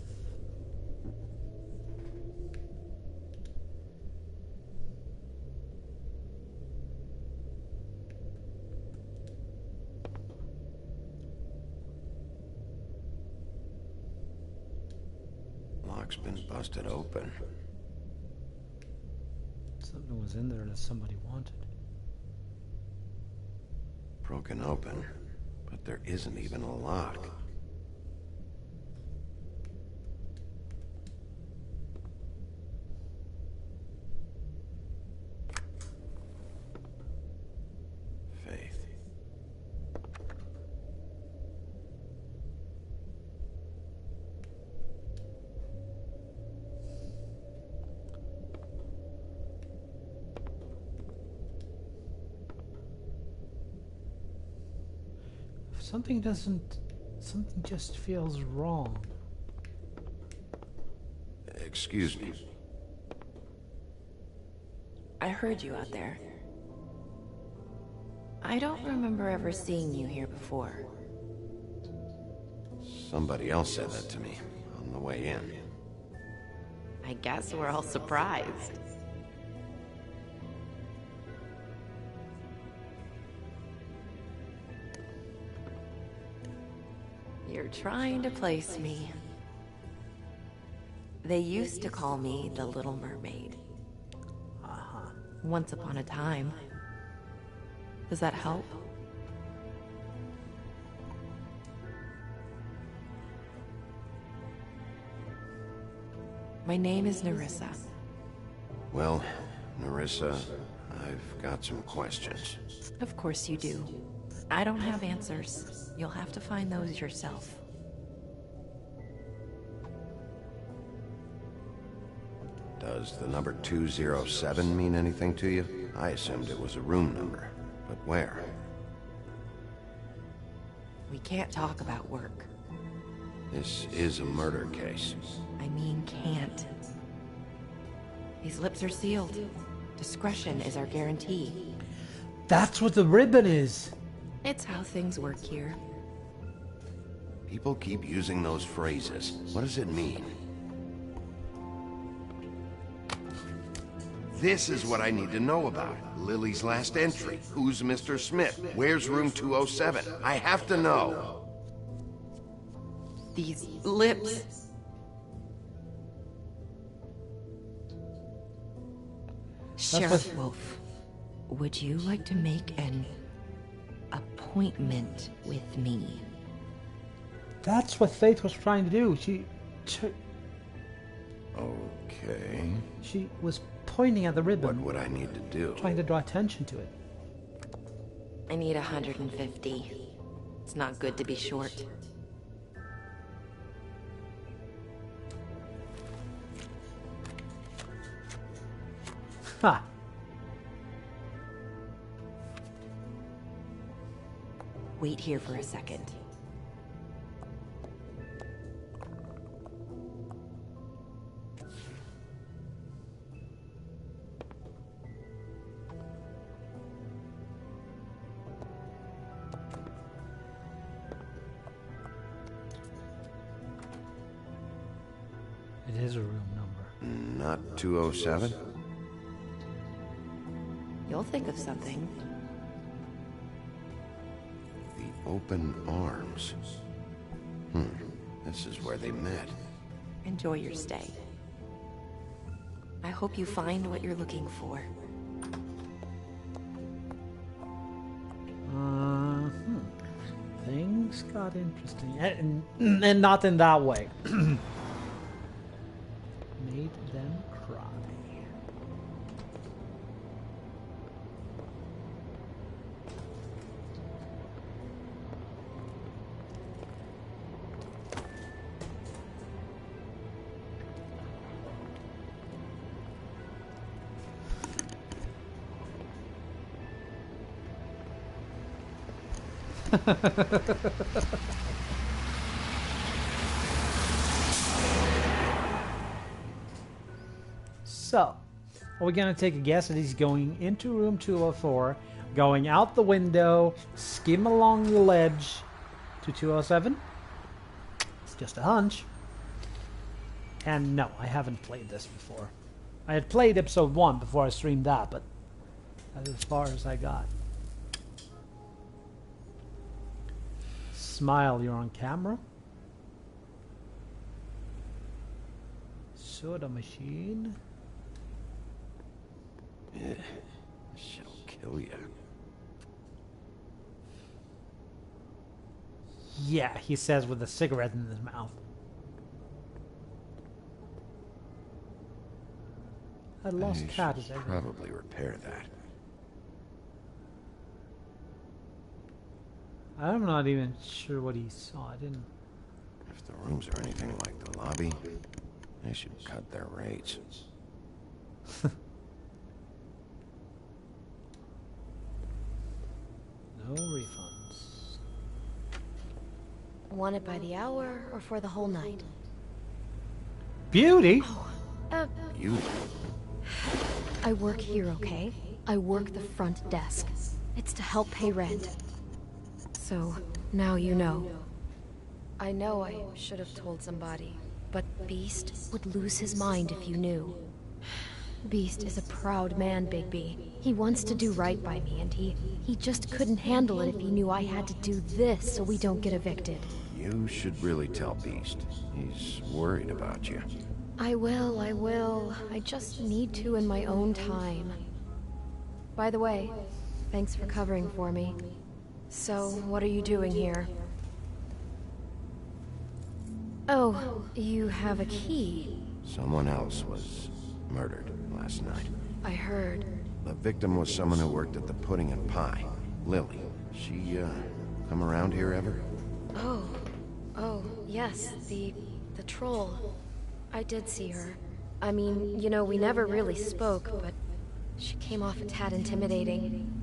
Lock's been busted open. Something was in there that somebody wanted. Broken open, but there isn't even a lock. Faith. Something just feels wrong. Excuse me. I heard you out there. I don't remember ever seeing you here before. Somebody else said that to me on the way in. I guess we're all surprised. You're trying to place me. They used to call me the Little Mermaid. Once upon a time. Does that help? My name is Nerissa. Well, Nerissa, I've got some questions. Of course you do. I don't have answers. You'll have to find those yourself. Does the number 207 mean anything to you? I assumed it was a room number, but where? We can't talk about work. This is a murder case. I mean can't. These lips are sealed. Discretion is our guarantee. That's what the ribbon is. It's how things work here. People keep using those phrases. What does it mean? This is what I need to know about. Lily's last entry. Who's Mr. Smith? Where's room 207? I have to know. These lips. Sheriff Wolf, would you like to make an appointment with me? That's what Faith was trying to do. Okay. She was pointing at the ribbon. What would I need to do? Trying to draw attention to it. I need 150. It's not good to be short. Ha! Wait here for a second. It is a room number. Not 207? You'll think of something. The open arms. This is where they met. Enjoy your stay. I hope you find what you're looking for. Things got interesting. And not in that way. Made them cry. So, are we going to take a guess that he's going into room 204, going out the window, skim along the ledge to 207? It's just a hunch. And no, I haven't played this before. I had played episode 1 before I streamed that, but that's as far as I got. Smile, you're on camera. Soda machine. Yeah, she'll kill you. Yeah, he says with a cigarette in his mouth. A lost cat is everywhere. Probably repair that. I'm not even sure what he saw. I didn't. If the rooms are anything like the lobby, they should cut their rates. No refunds. Want it by the hour or for the whole night? Beauty? Beauty? I work here, okay? I work the front desk. It's to help pay rent. So, now you know. I know I should have told somebody, but Beast would lose his mind if you knew. Beast is a proud man, Bigby. He wants to do right by me, and he just couldn't handle it if he knew I had to do this so we don't get evicted. You should really tell Beast. He's worried about you. I will. I just need to in my own time. By the way, thanks for covering for me. So, what are you doing here? Oh, you have a key. Someone else was murdered last night. I heard. The victim was someone who worked at the Pudding and Pie. Lily. She, come around here ever? Oh, yes, the troll. I did see her. I mean, you know, we never really spoke, but she came off a tad intimidating.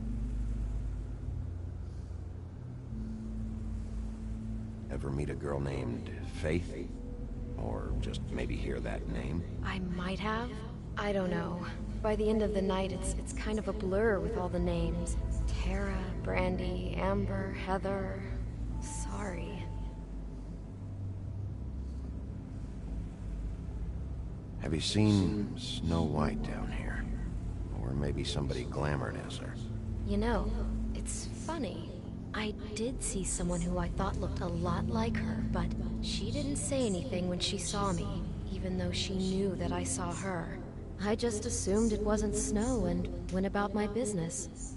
Ever meet a girl named Faith? Or just maybe hear that name? I might have. I don't know. By the end of the night, it's kind of a blur with all the names. Tara, Brandy, Amber, Heather. Sorry. Have you seen Snow White down here? Or maybe somebody glamored as her? You know, it's funny. I did see someone who I thought looked a lot like her, but she didn't say anything when she saw me, even though she knew that I saw her. I just assumed it wasn't Snow and went about my business.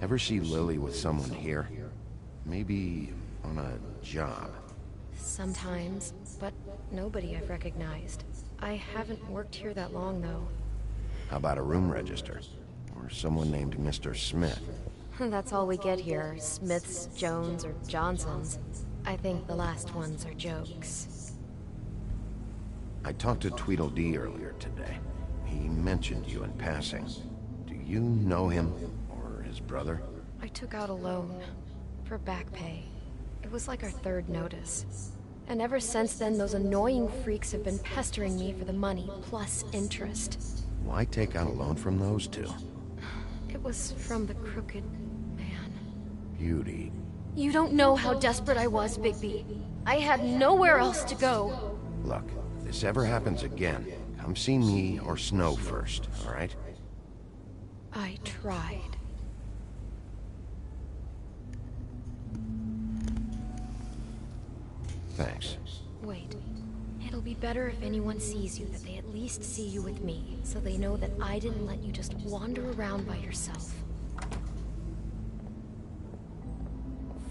Ever see Lily with someone here? Maybe on a job? Sometimes, but nobody I've recognized. I haven't worked here that long, though. How about a room register? Or someone named Mr. Smith? That's all we get here, Smiths, Jones, or Johnsons. I think the last ones are jokes. I talked to Tweedledee earlier today. He mentioned you in passing. Do you know him? Or his brother? I took out a loan for back pay. It was like our third notice. And ever since then, those annoying freaks have been pestering me for the money, plus interest. Why take out a loan from those two? It was from the crooked man. Beauty. You don't know how desperate I was, Bigby. I had nowhere else to go. Look, if this ever happens again, come see me or Snow first, alright? I tried. Thanks. Wait. It'll be better if anyone sees you that they at least see you with me, so they know that I didn't let you just wander around by yourself.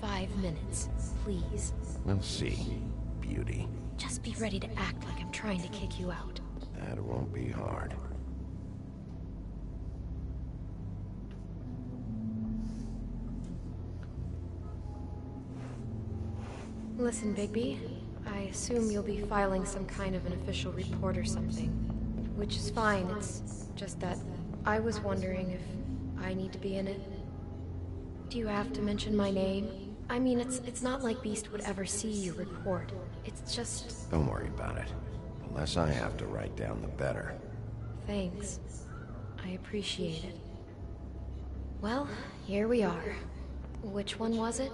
5 minutes, please. We'll see, Beauty. Just be ready to act like I'm trying to kick you out. That won't be hard. Listen, Bigby. I assume you'll be filing some kind of an official report or something. Which is fine, it's just that I was wondering if I need to be in it. Do you have to mention my name? I mean, it's not like Beast would ever see your report. It's just... Don't worry about it. The less I have to write down, the better. Thanks. I appreciate it. Well, here we are. Which one was it?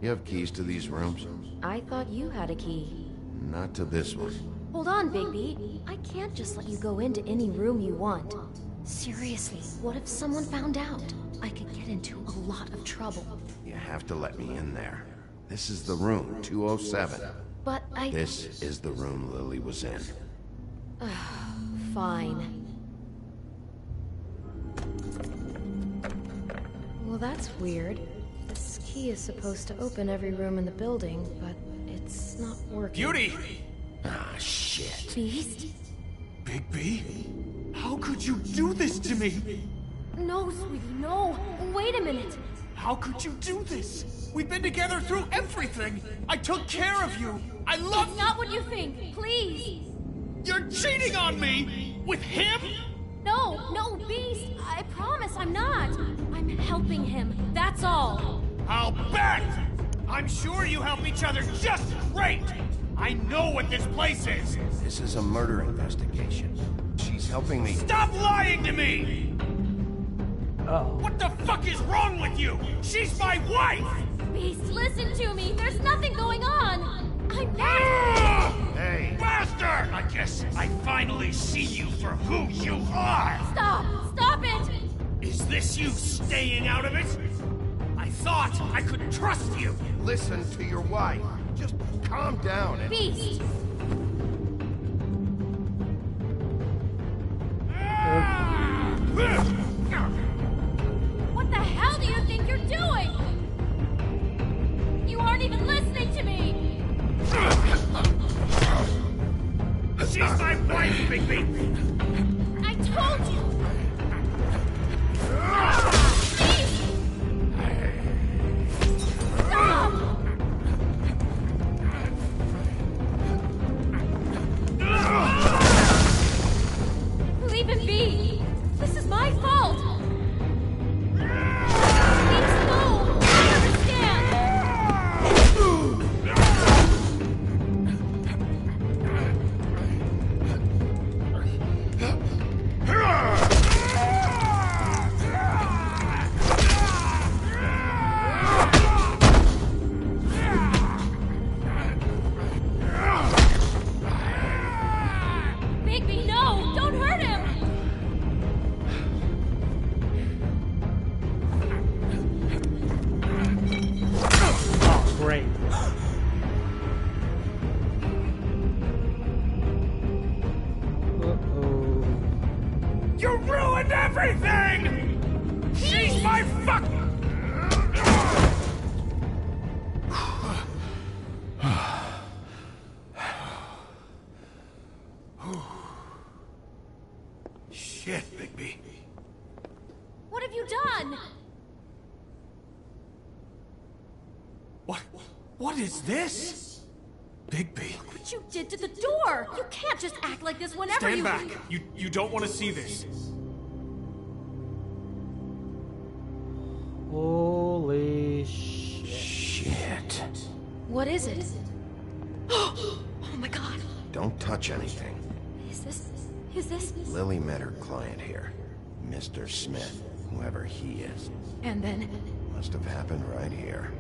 You have keys to these rooms? I thought you had a key. Not to this one. Hold on, Bigby. I can't just let you go into any room you want. Seriously, what if someone found out? I could get into a lot of trouble. You have to let me in there. This is the room, 207. But This is the room Lily was in. Fine. Well, that's weird. This key is supposed to open every room in the building, but it's not working. Beauty! Ah, shit. Beast? Bigby? How could you do this to me? No, sweetie, no. Wait a minute. How could you do this? We've been together through everything. I took care of you. I love It's not what you think. Please. You're cheating on me! With him? No, Beast. I promise I'm not. I'm helping him. That's all. I'll bet! I'm sure you help each other just great! I know what this place is! This is a murder investigation. She's helping me. Stop lying to me! Oh. What the fuck is wrong with you? She's my wife! Beast, listen to me. There's nothing going on. I'm not. Hey! Bastard! I guess I finally see you for who you are! Stop it! Is this you staying out of it? I thought I could trust you! Listen to your wife. Just calm down and... Beast! What the hell do you think you're doing? You aren't even listening to me! She's my wife, Bigby! I told you! Stop! ruined everything! She's my fuck... Shit, Bigby. What have you done? What is this? Bigby. Look what you did to the door! You can't just act like this whenever Stand you... back. You don't want to see this. Holy shit. What is it? Oh my god. Don't touch anything. Is this... Lily met her client here. Mr. Smith, whoever he is. And then... Must have happened right here.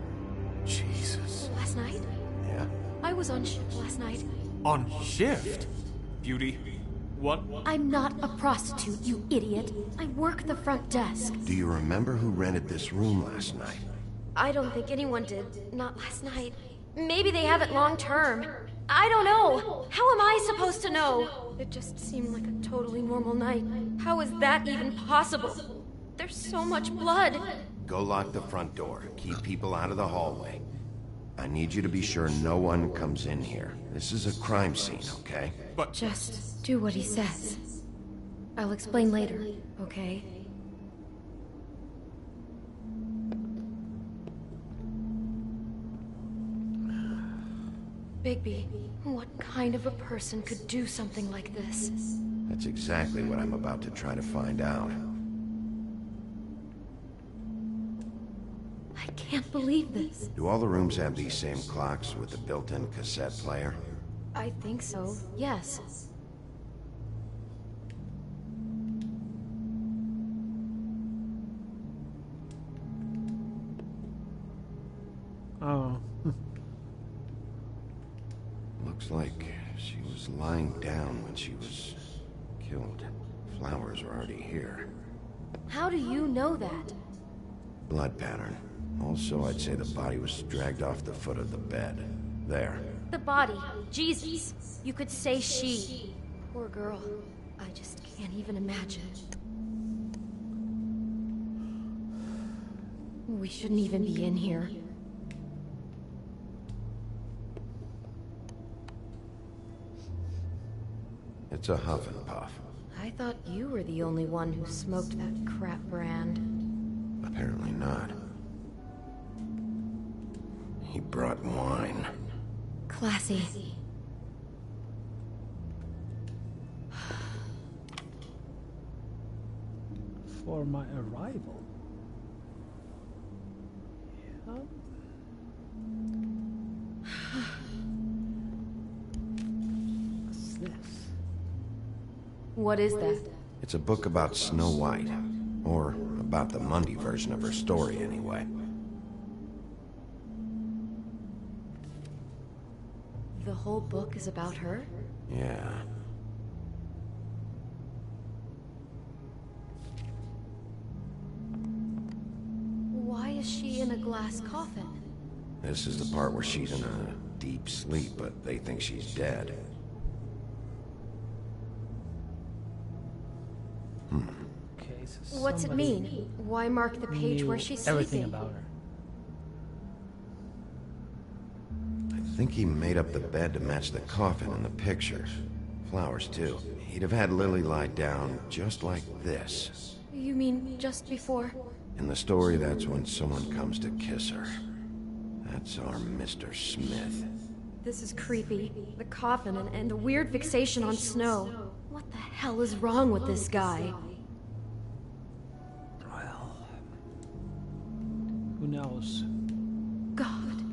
Jesus. Last night? Yeah? I was on shift last night. On shift? Beauty, what? I'm not a prostitute, you idiot. I work the front desk. Do you remember who rented this room last night? I don't think anyone did. Not last night. Maybe they have it long term. I don't know. How am I supposed to know? It just seemed like a totally normal night. How is that even possible? There's so much blood. Go lock the front door. Keep people out of the hallway. I need you to be sure no one comes in here. This is a crime scene, okay? But... Just do what he says. I'll explain later, okay? Bigby, what kind of a person could do something like this? That's exactly what I'm about to try to find out. I can't believe this. Do all the rooms have these same clocks with the built-in cassette player? I think so, yes. Oh. Looks like she was lying down when she was killed. Flowers were already here. How do you know that? Blood pattern. Also, I'd say the body was dragged off the foot of the bed. There. The body. Jesus. You could say she. Poor girl. I just can't even imagine. We shouldn't even be in here. It's a huff and puff. I thought you were the only one who smoked that crap brand. Apparently not. He brought wine. Classy. For my arrival. Yeah. What's this? What is that? It's a book about Snow White. Or about the Mundy version of her story, anyway. The whole book is about her? Yeah. Why is she in a glass coffin? This is the part where she's in a deep sleep, but they think she's dead. Okay, so What's it mean? Why mark the page where she's everything sleeping? about her. I think he made up the bed to match the coffin in the pictures. Flowers, too. He'd have had Lily lie down just like this. You mean just before? In the story, that's when someone comes to kiss her. That's our Mr. Smith. This is creepy. The coffin and the weird fixation on Snow. What the hell is wrong with this guy? Well, who knows? God.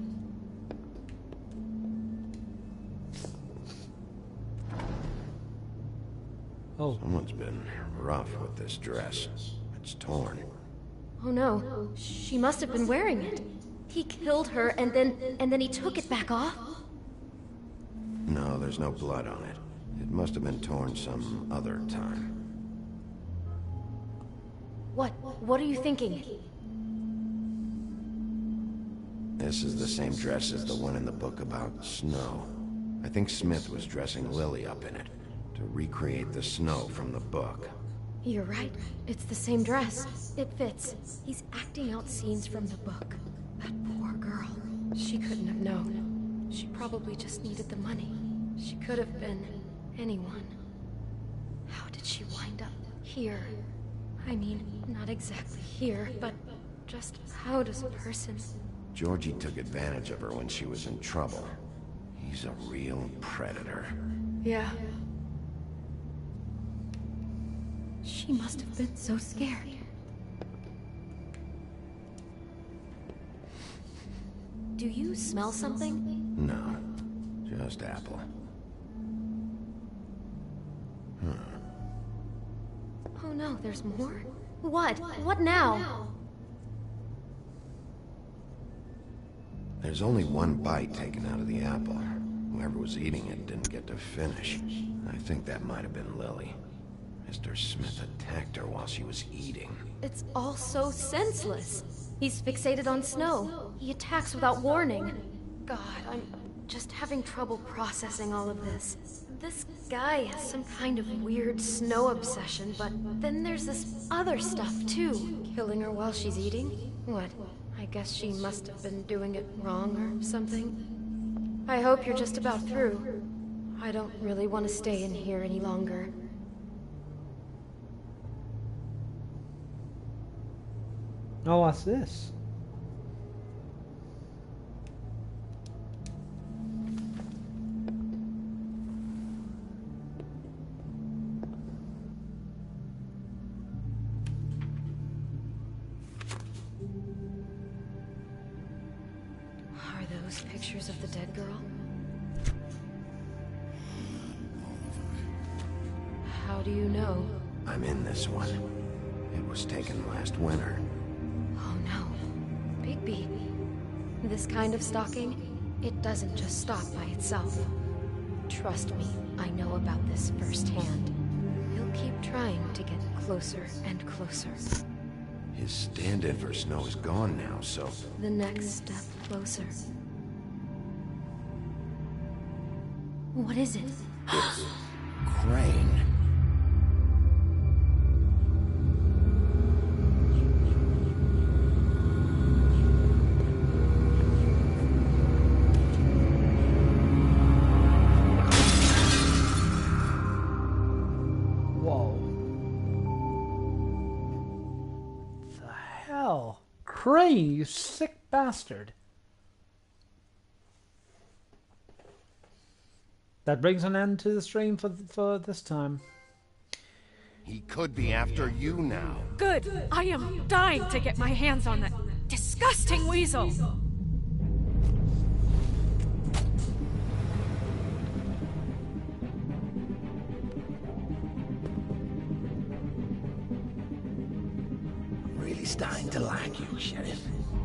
Oh. Someone's been rough with this dress. It's torn. Oh no. She must have been wearing it. He killed her and then he took it back off? No, there's no blood on it. It must have been torn some other time. What are you thinking? This is the same dress as the one in the book about Snow. I think Smith was dressing Lily up in it to recreate the Snow from the book. You're right. It's the same dress. It fits. He's acting out scenes from the book. That poor girl. She couldn't have known. She probably just needed the money. She could have been anyone. How did she wind up here? I mean, not exactly here, but just how does a person... Georgie took advantage of her when she was in trouble. He's a real predator. Yeah. She must have been so scared. Do you smell something? No, just apple. Oh no, there's more? What? What now? There's only one bite taken out of the apple. Whoever was eating it didn't get to finish. I think that might have been Lily. Mr. Smith attacked her while she was eating. It's all so senseless. He's fixated on Snow. He attacks without warning. God, I'm just having trouble processing all of this. This guy has some kind of weird Snow obsession, but then there's this other stuff too. Killing her while she's eating? What? I guess she must have been doing it wrong or something. I hope you're just about through. I don't really want to stay in here any longer. Oh, what's this? Are those pictures of the dead girl? How do you know? I'm in this one. It was taken last winter. Oh no. Bigby. This kind of stalking, it doesn't just stop by itself. Trust me, I know about this firsthand. He'll keep trying to get closer and closer. His stand-in for Snow is gone now, so... The next step closer. What is it? It's... Crane. Crane, you sick bastard. That brings an end to the stream for this time. He could be after you now. Good. I am dying to get my hands on that disgusting weasel. Really starting to like you, Sheriff.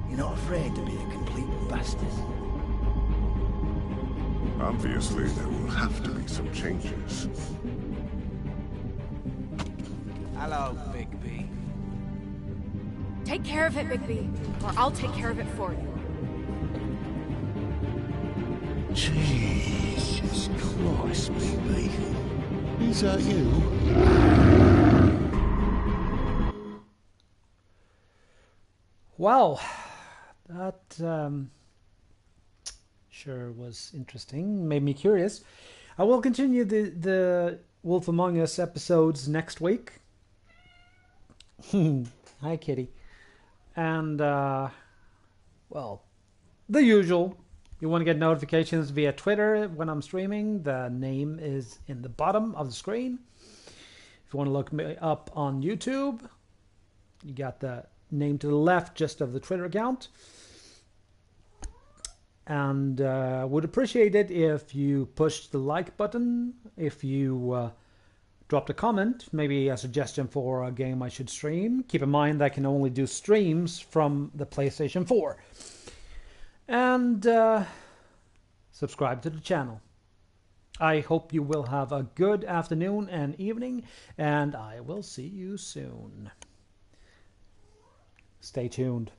You're not afraid to be a complete bastard. Obviously, there will have to be some changes. Hello, Bigby. Take care of it, Bigby, or I'll take care of it for you. Jesus Christ, Bigby. Is that you? Well, that sure was interesting. Made me curious. I will continue the Wolf Among Us episodes next week. Hi, kitty. And, well, the usual. You want to get notifications via Twitter when I'm streaming. The name is in the bottom of the screen. If you want to look me up on YouTube, you got the name to the left just of the Twitter account. And would appreciate it if you pushed the like button, if you dropped a comment, maybe a suggestion for a game I should stream. Keep in mind that I can only do streams from the PlayStation 4. And subscribe to the channel. I hope you will have a good afternoon and evening, and I will see you soon. Stay tuned.